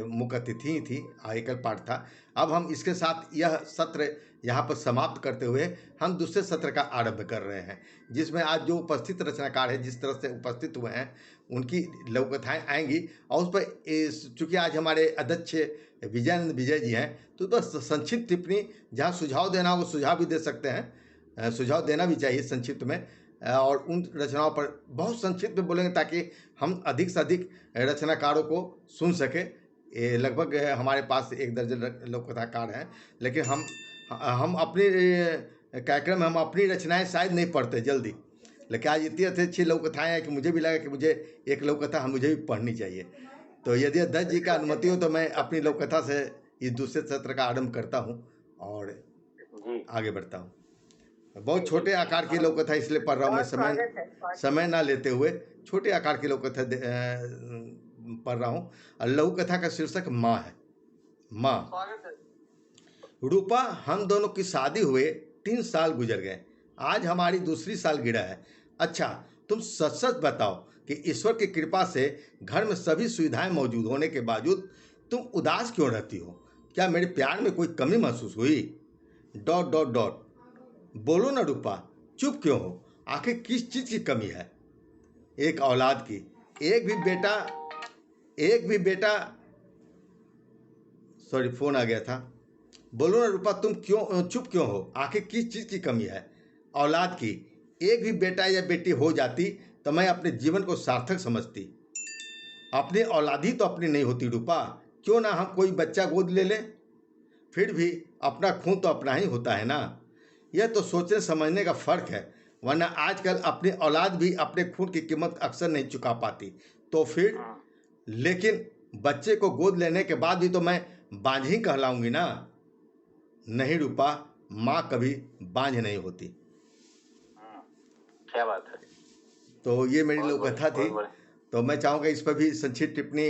[SPEAKER 1] मुख्य अतिथि ही थी, एकल पाठ था। अब हम इसके साथ यह सत्र यहाँ पर समाप्त करते हुए हम दूसरे सत्र का आरंभ कर रहे हैं, जिसमें आज जो उपस्थित रचनाकार हैं, जिस तरह से उपस्थित हुए हैं, उनकी लघुकथाएँ आएंगी। और उस पर चूँकि आज हमारे अध्यक्ष विजयानंद विजय जी हैं, तो बस संक्षिप्त टिप्पणी, जहाँ सुझाव देना हो वो सुझाव भी दे सकते हैं, सुझाव देना भी चाहिए संक्षिप्त में। और उन रचनाओं पर बहुत संक्षिप्त में बोलेंगे ताकि हम अधिक से अधिक रचनाकारों को सुन सकें। लगभग हमारे पास 1 दर्जन लोककथाकार हैं, लेकिन हम अपने कार्यक्रम में हम अपनी रचनाएं शायद नहीं पढ़ते जल्दी, लेकिन आज इतनी अच्छी लोककथाएं हैं कि मुझे भी लगा कि मुझे एक लोककथा मुझे भी पढ़नी चाहिए। तो यदि अध्यक्ष जी का अनुमति हो तो मैं अपनी लोककथा से इस दूसरे सत्र का आरंभ करता हूँ और आगे बढ़ता हूँ। बहुत छोटे आकार की लोककथा इसलिए पढ़ रहा हूँ मैं, समय ना लेते हुए छोटे आकार की लोककथा पढ़ रहा हूँ। और लघु कथा का शीर्षक माँ है। माँ। रूपा, हम दोनों की शादी हुए 3 साल गुजर गए, आज हमारी दूसरी सालगिरह है। अच्छा, तुम सच सच बताओ कि ईश्वर की कृपा से घर में सभी सुविधाएं मौजूद होने के बावजूद तुम उदास क्यों रहती हो? क्या मेरे प्यार में कोई कमी महसूस हुई? ... बोलो ना रूपा, चुप क्यों हो? आखिर किस चीज़ की कमी है? एक औलाद की। एक भी बेटा सॉरी, फोन आ गया था। बोलो ना रूपा, तुम क्यों चुप क्यों हो? आखिर किस चीज़ की कमी है? औलाद की। एक भी बेटा या बेटी हो जाती तो मैं अपने जीवन को सार्थक समझती। अपनी औलादी तो अपनी नहीं होती रूपा, क्यों ना हम कोई बच्चा गोद ले लें? फिर भी अपना खून तो अपना ही होता है ना। यह तो सोचने समझने का फ़र्क है, वरना आजकल अपनी औलाद भी अपने खून की कीमत अक्सर नहीं चुका पाती। तो फिर लेकिन बच्चे को गोद लेने के बाद भी तो मैं बांझ ही कहलाऊंगी ना। नहीं रूपा, माँ कभी बांझ नहीं होती।
[SPEAKER 3] क्या बात है।
[SPEAKER 1] तो ये मेरी
[SPEAKER 3] बहुत
[SPEAKER 1] लोक
[SPEAKER 3] बढ़िया,
[SPEAKER 1] कथा थी।
[SPEAKER 3] बहुत बढ़िया।
[SPEAKER 1] तो मैं चाहूँगा इस पर भी संक्षिप्त टिप्पणी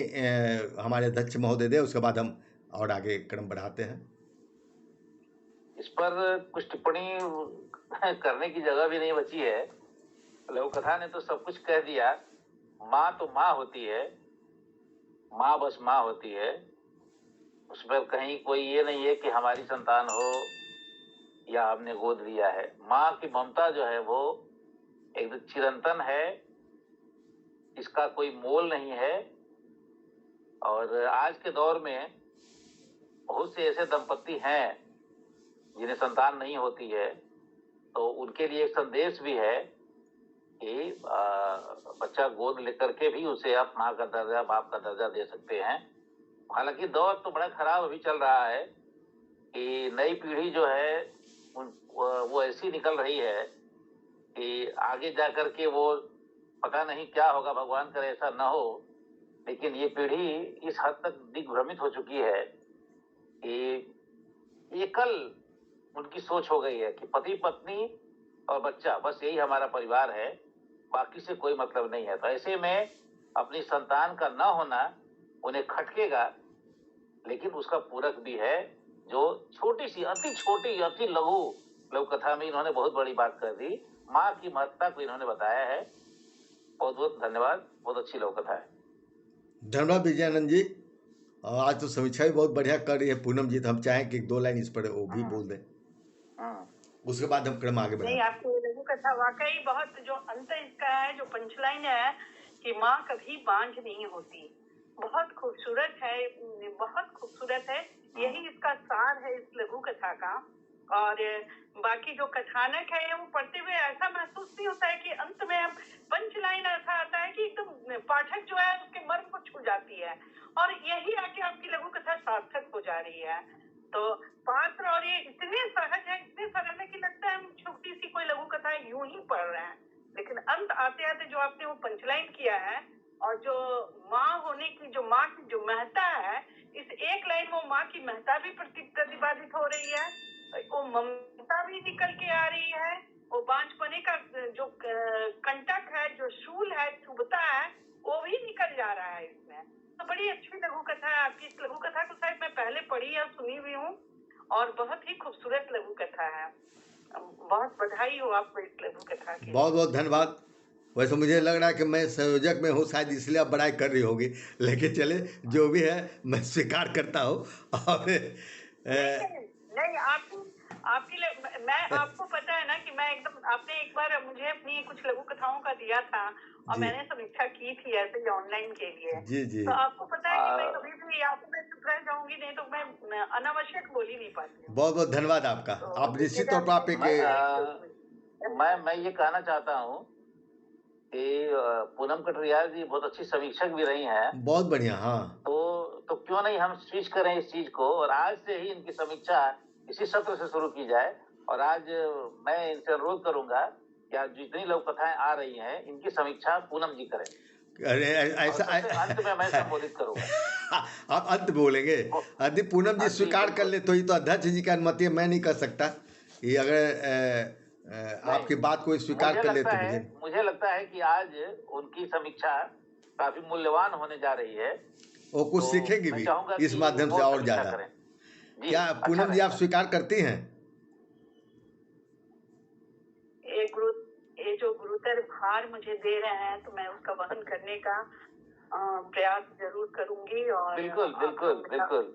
[SPEAKER 1] हमारे अध्यक्ष महोदय दे, उसके बाद हम और आगे क्रम बढ़ाते हैं।
[SPEAKER 3] इस पर कुछ टिप्पणी करने की जगह भी नहीं बची है। लघु कथा ने तो सब कुछ कह दिया। माँ तो माँ होती है, माँ बस माँ होती है। उस पर कहीं कोई ये नहीं है कि हमारी संतान हो या हमने गोद लिया है। माँ की ममता जो है वो एकदम चिरंतन है, इसका कोई मोल नहीं है। और आज के दौर में बहुत से ऐसे दंपत्ति हैं जिन्हें संतान नहीं होती है, तो उनके लिए एक संदेश भी है कि बच्चा गोद लेकर के भी उसे आप माँ का दर्जा, बाप का दर्जा दे सकते हैं। हालांकि दौर तो बड़ा खराब अभी चल रहा है कि नई पीढ़ी जो है वो ऐसी निकल रही है कि आगे जाकर के वो पता नहीं क्या होगा, भगवान करे ऐसा न हो। लेकिन ये पीढ़ी इस हद तक दिग्भ्रमित हो चुकी है कि एकल उनकी सोच हो गई है कि पति पत्नी और बच्चा, बस यही हमारा परिवार है, बाकी से कोई मतलब नहीं है। तो ऐसे में अपनी संतान का न होना उन्हें खटकेगा। लेकिन उसका पूरक भी है जो छोटी सी, अति छोटी, अति लघु कथा में इन्होंने बहुत बड़ी बात कर दी। माँ की महत्ता को इन्होंने बताया है। बहुत बहुत धन्यवाद, बहुत अच्छी लघु कथा है।
[SPEAKER 1] धन्यवाद विजयानंद जी। आज तो समीक्षा भी बहुत बढ़िया कर रही है पूनम जी, तो हम चाहें कि 2 लाइन इस पर वो भी बोल दें, उसके बाद हम क्रम आगे बढ़ाएं।
[SPEAKER 2] नहीं, आपकी लघु कथा वाकई बहुत, जो अंत इसका है, जो पंचलाइन है कि माँ कभी बांझ नहीं होती, बहुत खूबसूरत है, बहुत खूबसूरत है। यही इसका सार है इस लघु कथा का। और बाकी जो कथानक है वो पढ़ते हुए ऐसा महसूस नहीं होता है कि अंत में अब पंचलाइन ऐसा आता है कि एकदम पाठक जो है उसके मर्म को छू जाती है, और यही आके आपकी लघु कथा सार्थक हो जा रही है। तो पात्र और ये इतने सहज है, इतने सरल है कि लगता है हम छोटी सी कोई लघु कथा यूं ही पढ़ रहे हैं। लेकिन अंत आते आते जो आपने वो पंचलाइन किया है, और जो माँ होने की, जो माँ की जो महत्ता है, इस एक लाइन में माँ की महत्ता भी प्रतिपादित हो रही है, वो ममता भी निकल के आ रही है, वो बांझपने का जो कंटक है, जो शूल है, चुभता है, वो भी निकल जा रहा है इसमें। तो बड़ी अच्छी लघु कथा है आपकी। इस लघु कथा को शायद मैं पहले पढ़ी या सुनी हुई हूँ, और बहुत ही खूबसूरत लघु कथा है। बहुत बधाई हो आपको इस लघु कथा की। बहुत
[SPEAKER 1] बहुत धन्यवाद। वैसे मुझे लग रहा है कि मैं संयोजक में हूँ, शायद इसलिए आप बड़ाई कर रही होगी, लेकिन चले जो भी है मैं स्वीकार करता हूँ। और
[SPEAKER 2] नहीं, आपकी मैं आपको पता है ना कि मैं एकदम, आपने एक बार मुझे अपनी कुछ लघु कथाओं का दिया था और मैंने समीक्षा की थी ऐसे ही ऑनलाइन के लिए।
[SPEAKER 1] जी।
[SPEAKER 2] तो आपको पता है कि मैं कभी भी या तो मैं चुप रह जाऊंगी, नहीं तो मैं अनावश्यक बोल ही नहीं पाती हूँ।
[SPEAKER 1] बहुत बहुत धन्यवाद आपका।
[SPEAKER 2] तो
[SPEAKER 1] आप निश्चित तौर पर आप एक
[SPEAKER 3] मैं ये कहना चाहता हूँ कि पूनम कटरियाल जी बहुत अच्छी समीक्षक भी रही हैं।
[SPEAKER 1] बहुत बढ़िया। हाँ,
[SPEAKER 3] तो क्यों नहीं हम स्विच करें इस चीज को, और आज से ही इनकी समीक्षा इसी सत्र से शुरू की जाए। और आज मैं इनसे अनुरोध करूंगा कि आज जितनी लोक कथाएं आ रही हैं, इनकी समीक्षा पूनम जी करें।
[SPEAKER 1] अरे ऐसा
[SPEAKER 3] अंत में मैं संबोधित करूंगा।
[SPEAKER 1] आप अंत बोलेंगे? यदि पूनम जी स्वीकार कर ले तो ही तो अध्यक्ष जी की अनुमति है, मैं नहीं कर सकता। ये अगर आपकी बात को स्वीकार कर ले तो
[SPEAKER 3] मुझे लगता है कि आज उनकी समीक्षा काफी मूल्यवान होने जा रही है।
[SPEAKER 1] वो कुछ सीखेंगी भी इस माध्यम से और ज्यादा। क्या पूनम जी आप स्वीकार करती हैं?
[SPEAKER 2] ये जो गुरुतर भार मुझे दे रहे हैं, तो मैं उसका वहन करने का प्रयास जरूर करूंगी। और
[SPEAKER 3] बिल्कुल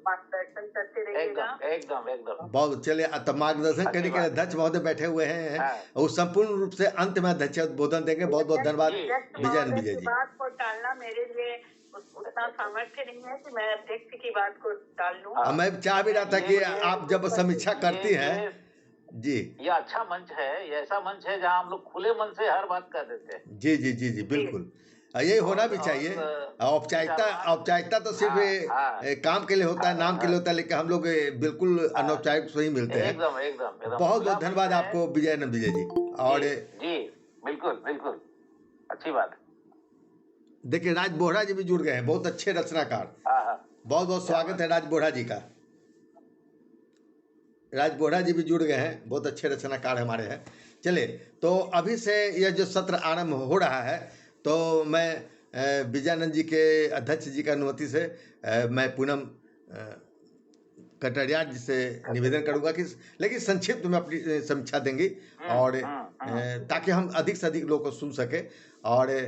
[SPEAKER 2] मार्गदर्शन करते रहिएगा।
[SPEAKER 3] एकदम
[SPEAKER 1] बहुत चलिए। तब मार्गदर्शन करने के लिए अध्यक्ष महोदय बैठे हुए हैं, वो संपूर्ण रूप से अंत में अध्यक्ष उद्बोधन देंगे। बहुत बहुत धन्यवाद विजय जी।
[SPEAKER 2] बात को टालना मेरे लिए उतना सामर्थ्य नहीं है कि मैं अध्यक्ष की बात को टाल लूं।
[SPEAKER 1] मैं चाह भी रहा था कि आप जब समीक्षा करती हैं जी,
[SPEAKER 3] ये अच्छा मंच है, ये ऐसा मंच है जहाँ हम लोग खुले मन से हर बात कर देते हैं।
[SPEAKER 1] जी बिल्कुल, यही होना भी चाहिए। औपचारिकता तो सिर्फ काम के लिए होता है, नाम के लिए होता है, लेकिन हम लोग बिल्कुल अनौपचारिक से ही मिलते हैं।
[SPEAKER 3] एकदम
[SPEAKER 1] बहुत बहुत धन्यवाद आपको विजय जी। और
[SPEAKER 3] जी बिल्कुल अच्छी बात।
[SPEAKER 1] देखिए राज बोहरा जी भी जुड़ गए हैं, बहुत अच्छे रचनाकार। बहुत बहुत स्वागत है राज बोढ़ा जी का। राज बोढ़ा जी भी जुड़ गए हैं, बहुत अच्छे रचनाकार हमारे हैं। चलिए, तो अभी से यह जो सत्र आरंभ हो रहा है, तो मैं विजयानंद जी के अध्यक्ष जी का अनुमति से मैं पूनम कटारिया जी से निवेदन करूंगा कि लेकिन संक्षिप्त में अपनी समीक्षा देंगी, और ताकि हम अधिक से अधिक लोगों को सुन सके, और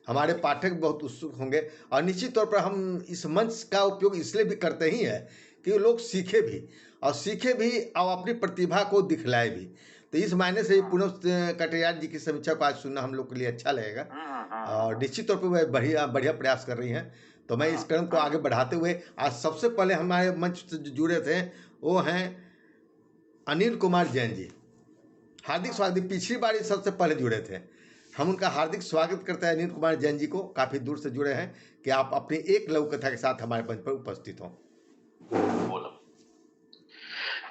[SPEAKER 1] हमारे पाठक बहुत उत्सुक होंगे। और निश्चित तौर पर हम इस मंच का उपयोग इसलिए भी करते ही है कि लोग सीखे भी, और अपनी प्रतिभा को दिखलाए भी। तो इस मायने से पूनम कटारिया जी की समीक्षा को आज सुनना हम लोग के लिए अच्छा लगेगा, और निश्चित तौर पर वह बढ़िया प्रयास कर रही हैं। तो मैं इस क्रम को आगे बढ़ाते हुए आज सबसे पहले हमारे मंच से जो जुड़े थे वो हैं अनिल कुमार जैन जी। हार्दिक स्वागत। पिछली बार ये सबसे पहले जुड़े थे, हम उनका हार्दिक स्वागत करते हैं। अनिल कुमार जैन जी को काफ़ी दूर से जुड़े हैं कि आप अपनी एक लघु कथा के साथ हमारे मंच पर उपस्थित हों।
[SPEAKER 4] बोलो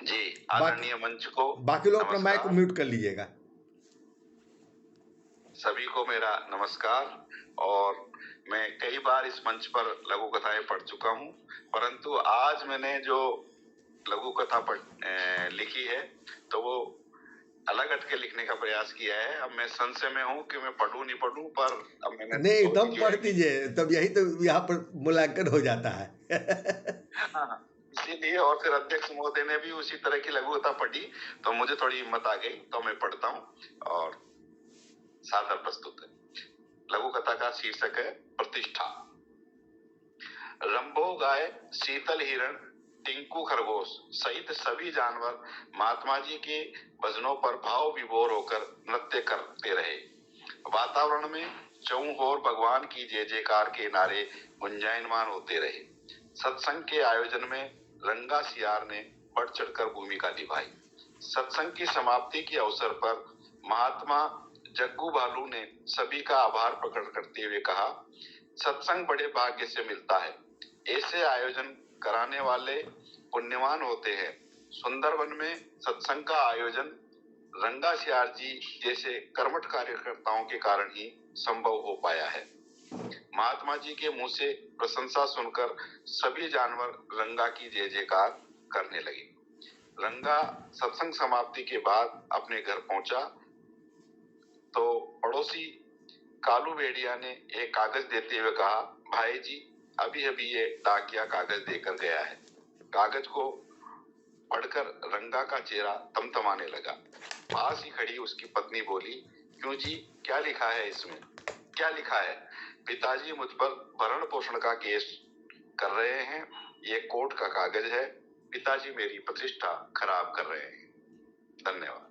[SPEAKER 4] जी। आदरणीय मंच को,
[SPEAKER 1] बाकी लोग अपना माइक को म्यूट कर लीजिएगा।
[SPEAKER 4] सभी को मेरा नमस्कार। और मैं कई बार इस मंच पर लघु कथाएं पढ़ चुका हूं, परंतु आज मैंने जो लघु कथा लिखी है तो वो अलग हटके लिखने का प्रयास किया है। अब मैं संशय में हूं कि मैं पढ़ूं नहीं पढ़ूं, पर अब मैंने
[SPEAKER 1] नहीं, एकदम पढ़ दीजिए, तब यही तो यहाँ पर मूल्यांकन हो जाता है।
[SPEAKER 4] इसीलिए, और फिर अध्यक्ष महोदय ने भी उसी तरह की लघु कथा पढ़ी तो मुझे थोड़ी हिम्मत आ गई, तो मैं पढ़ता हूँ और सादर प्रस्तुत है। लघु कथा का शीर्षक है प्रतिष्ठा। रंभो गाय, शीतल हिरण, टिंकू खरगोश सहित सभी जानवर महात्मा जी के भजनों पर भाव विभोर होकर नृत्य करते रहे। वातावरण में चौओर भगवान की जय जयकार के नारे गुंजायमान होते रहे। सत्संग के आयोजन में रंगा सियार ने बढ़ चढ़कर भूमिका निभाई। सत्संग की समाप्ति के अवसर पर महात्मा जग्गू बालू ने सभी का आभार प्रकट करते हुए कहा, सत्संग बड़े भाग्य से मिलता है, ऐसे आयोजन कराने वाले पुण्यवान होते हैं। सुंदरवन में सत्संग का आयोजन रंगा सियार जी जैसे कर्मठ कार्यकर्ताओं के कारण ही संभव हो पाया है। महात्मा जी के मुंह से प्रशंसा सुनकर सभी जानवर रंगा की जय जयकार करने लगे। रंगा सत्संग समाप्ति के बाद अपने घर पहुंचा तो पड़ोसी कालू बेड़िया ने एक कागज देते हुए कहा, भाई जी अभी अभी ये डाकिया कागज देकर गया है। कागज को पढ़कर रंगा का चेहरा तमतमाने लगा। पास ही खड़ी उसकी पत्नी बोली, क्यों जी, क्या लिखा है इसमें? क्या लिखा है? पिताजी मुझ पर भरण पोषण का केस कर रहे हैं, ये कोर्ट का कागज है, पिताजी मेरी प्रतिष्ठा खराब कर रहे हैं। धन्यवाद।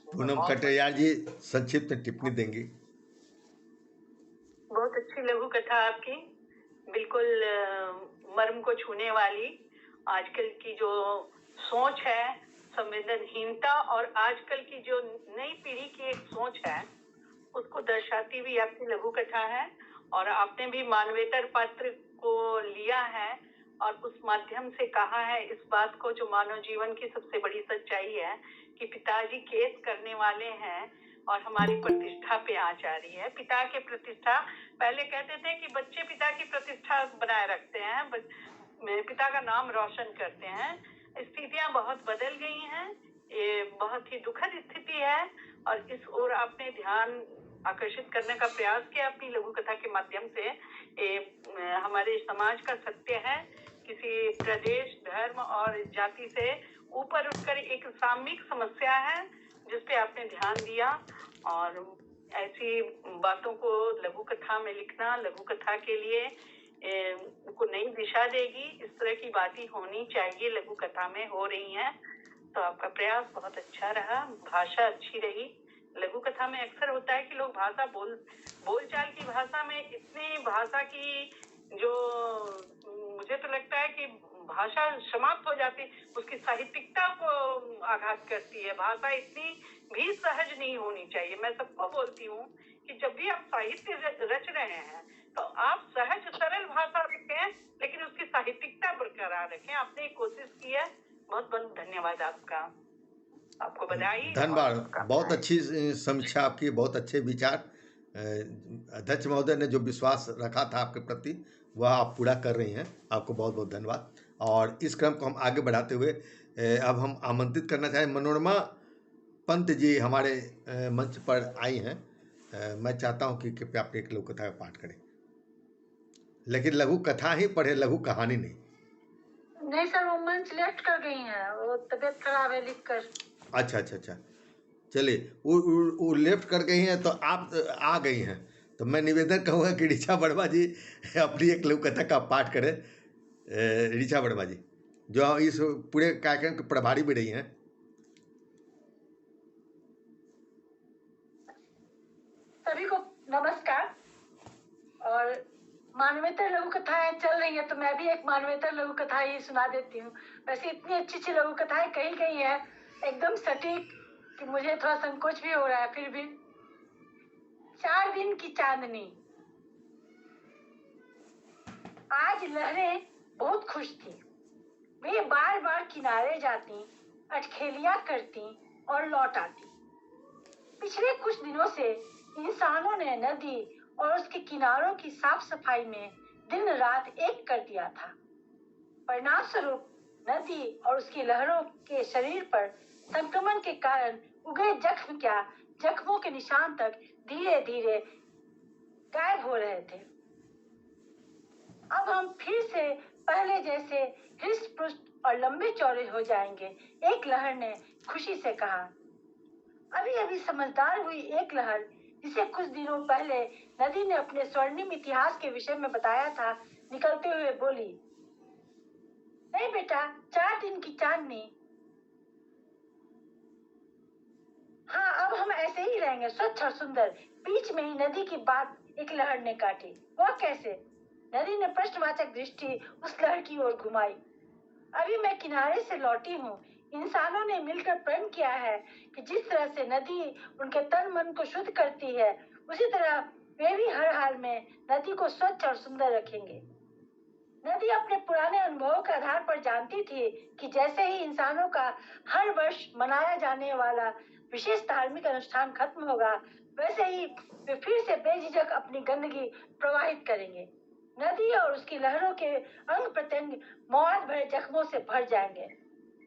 [SPEAKER 1] पूनम कटारिया जी संक्षिप्त में टिप्पणी देंगी।
[SPEAKER 2] बहुत अच्छी लघु कथा आपकी, बिल्कुल मर्म को छूने वाली। आजकल की जो सोच है, संवेदनहीनता, और आजकल की जो नई पीढ़ी की एक सोच है, उसको दर्शाती हुई आपकी लघु कथा है। और आपने भी मानवेतर पात्र को लिया है और उस माध्यम से कहा है इस बात को, जो मानव जीवन की सबसे बड़ी सच्चाई है, कि पिताजी केस करने वाले हैं और हमारी प्रतिष्ठा पे आँच आ रही है। पिता के प्रतिष्ठा, पहले कहते थे कि बच्चे पिता की प्रतिष्ठा बनाए रखते हैं, पिता का नाम रोशन करते हैं। स्थितियां बहुत बदल गई हैं, ये बहुत ही दुखद स्थिति है, और इस ओर आपने ध्यान आकर्षित करने का प्रयास किया अपनी लघु कथा के माध्यम से। हमारे समाज का सत्य है, किसी प्रदेश, धर्म और जाति से ऊपर उठकर एक सामूहिक समस्या है जिस पे आपने ध्यान दिया, और ऐसी बातों को लघु कथा में लिखना लघु कथा के लिए को नई दिशा देगी। इस तरह की बातें होनी चाहिए, लघु कथा में हो रही हैं। तो आपका प्रयास बहुत अच्छा रहा, भाषा अच्छी रही। लघु कथा में अक्सर होता है कि लोग भाषा बोलचाल की भाषा में इतनी भाषा की, जो मुझे तो लगता है कि भाषा समाप्त हो जाती, उसकी साहित्यिकता को आघात करती है। भाषा इतनी भी सहज नहीं होनी चाहिए। मैं सबको बोलती हूँ कि जब भी आप साहित्य रच रहे हैं तो आप सहज सरल भाषा रखें, लेकिन उसकी साहित्यिकता बरकरार रखें। आपने एक कोशिश की है, बहुत बहुत धन्यवाद आपका, आपको बधाई।
[SPEAKER 1] धन्यवाद, बहुत अच्छी समीक्षा आपकी, बहुत अच्छे विचार। अध्यक्ष महोदय ने जो विश्वास रखा था आपके प्रति वह आप पूरा कर रही हैं, आपको बहुत बहुत धन्यवाद। और इस क्रम को हम आगे बढ़ाते हुए अब हम आमंत्रित करना चाहें मनोरमा पंत जी हमारे मंच पर आई हैं। मैं चाहता हूं कि कृपया आप एक लघु कथा का पाठ करें, लेकिन लघु कथा ही पढ़े, लघु कहानी नहीं।
[SPEAKER 2] नहीं सर, वो मंच लेफ्ट कर गई हैं, वो तबीयत खराब है लिख कर।
[SPEAKER 1] अच्छा अच्छा अच्छा, चलिए वो लेफ्ट कर गई हैं तो आप आ गई हैं, तो मैं निवेदन कहूँगा कि ऋचा वर्मा जी अपनी एक लघु कथा का पाठ करें। ऋचा वर्मा जी जो इस पूरे कार्यक्रम के प्रभारी भी रही हैं।
[SPEAKER 2] सभी को नमस्कार। और मानवेतर लघु कथाएं चल रही है तो मैं भी एक मानवेतर लघु कथा ही सुना देती हूँ। वैसे इतनी अच्छी अच्छी लघु कथाएं कही गई है, एकदम सटीक, कि मुझे थोड़ा संकोच भी हो रहा है। फिर भी 4 दिन की चांदनी। आज लहरें बहुत खुश थी। वे बार बार किनारे जाती, अटखेलियां करती और लौट आती। पिछले कुछ दिनों से इंसानों ने नदी और उसके किनारों की साफ सफाई में दिन रात एक कर दिया था। परिणाम स्वरूप नदी और उसकी लहरों के शरीर पर संक्रमण के कारण उगे जख्मों के निशान तक धीरे धीरे गायब हो रहे थे। अब हम फिर से पहले जैसे हृष्ट पुष्ट और लंबे चौड़े हो जाएंगे, एक लहर ने खुशी से कहा। अभी अभी समझदार हुई एक लहर, जिसे कुछ दिनों पहले नदी ने अपने स्वर्णिम इतिहास के विषय में बताया था, निकलते हुए बोली, नहीं बेटा, 4 दिन की चांदनी। हाँ, अब हम ऐसे ही रहेंगे, स्वच्छ और सुंदर। बीच में ही नदी की बात एक लहर ने काटी। वह कैसे? नदी ने प्रश्नवाचक दृष्टि उस लहर की ओर घुमाई। अभी मैं किनारे से लौटी हूँ। इंसानों ने मिलकर प्रण किया है कि जिस तरह से नदी उनके तन मन को शुद्ध करती है, उसी तरह वे भी हर हाल में नदी को स्वच्छ और सुंदर रखेंगे। नदी अपने पुराने अनुभवों के आधार पर जानती थी कि जैसे ही इंसानों का हर वर्ष मनाया जाने वाला विशेष धार्मिक अनुष्ठान खत्म होगा, वैसे ही वे फिर से बेझिझक अपनी गंदगी प्रवाहित करेंगे। नदी और उसकी लहरों के अंग प्रत्यंग मौत भरे जख्मों से भर जाएंगे।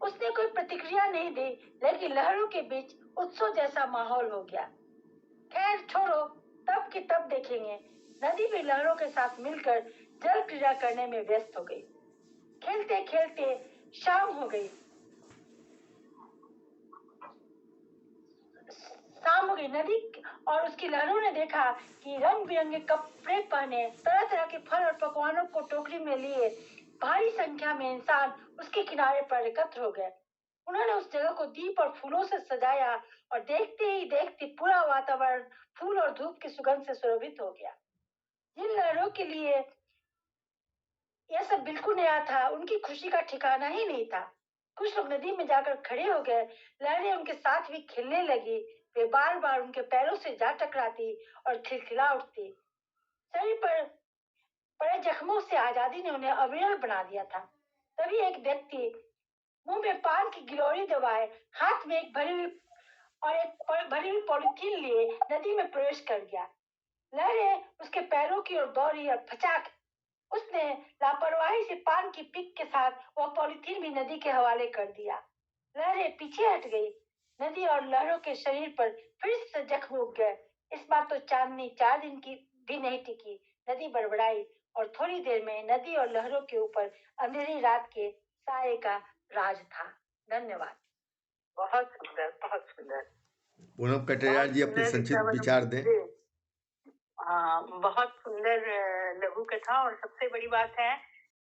[SPEAKER 2] उसने कोई प्रतिक्रिया नहीं दी, लेकिन लहरों के बीच उत्सव जैसा माहौल हो गया। खैर छोड़ो, तब की तब देखेंगे। नदी भी लहरों के साथ मिलकर जल क्रीड़ा करने में व्यस्त हो गई। खेलते खेलते शाम हो गई। नदी और उसकी लहरों ने देखा कि रंग बिरंगे कपड़े पहने, तरह तरह के फल और पकवानों को टोकरी में लिए भारी संख्या में इंसान उसके किनारे पर एकत्र हो गए। उन्होंने उस जगह को दीप और फूलों से सजाया और देखते ही देखते पूरा वातावरण फूल और धूप की सुगंध से सुरभित हो गया। जिन लहरों के लिए यह सब बिल्कुल नया था, उनकी खुशी का ठिकाना ही नहीं था। कुछ लोग नदी में जाकर खड़े हो गए। लहरें उनके साथ भी खेलने लगी। वे बार बार उनके पैरों से जा टकराती और खिलखिला उठती। शरीर पर पड़े जख्मों से आजादी ने उन्हें अविरल बना दिया था। तभी एक व्यक्ति मुंह में पान की गिलोरी दबाए, हाथ में एक भरी हुई पॉलिथीन लिए नदी में प्रवेश कर गया। लहरें उसके पैरों की ओर दौड़ी और फचाक उसने लापरवाही से पान की पिक के साथ वह पॉलिथीन भी नदी के हवाले कर दिया। लहरें पीछे हट गई। नदी और लहरों के शरीर पर फिर से जख्म उग गए। इस बार तो चांदनी 4 दिन की भी नहीं टिकी। नदी बड़बड़ाई और थोड़ी देर में नदी और लहरों के ऊपर अंधेरी रात के साये का राज था। धन्यवाद। बहुत सुंदर, बहुत सुंदर।
[SPEAKER 1] पूनम कटेरिया जी अपने संक्षिप्त विचार दें।
[SPEAKER 2] हाँ, बहुत सुंदर लघु कथा। और सबसे बड़ी बात है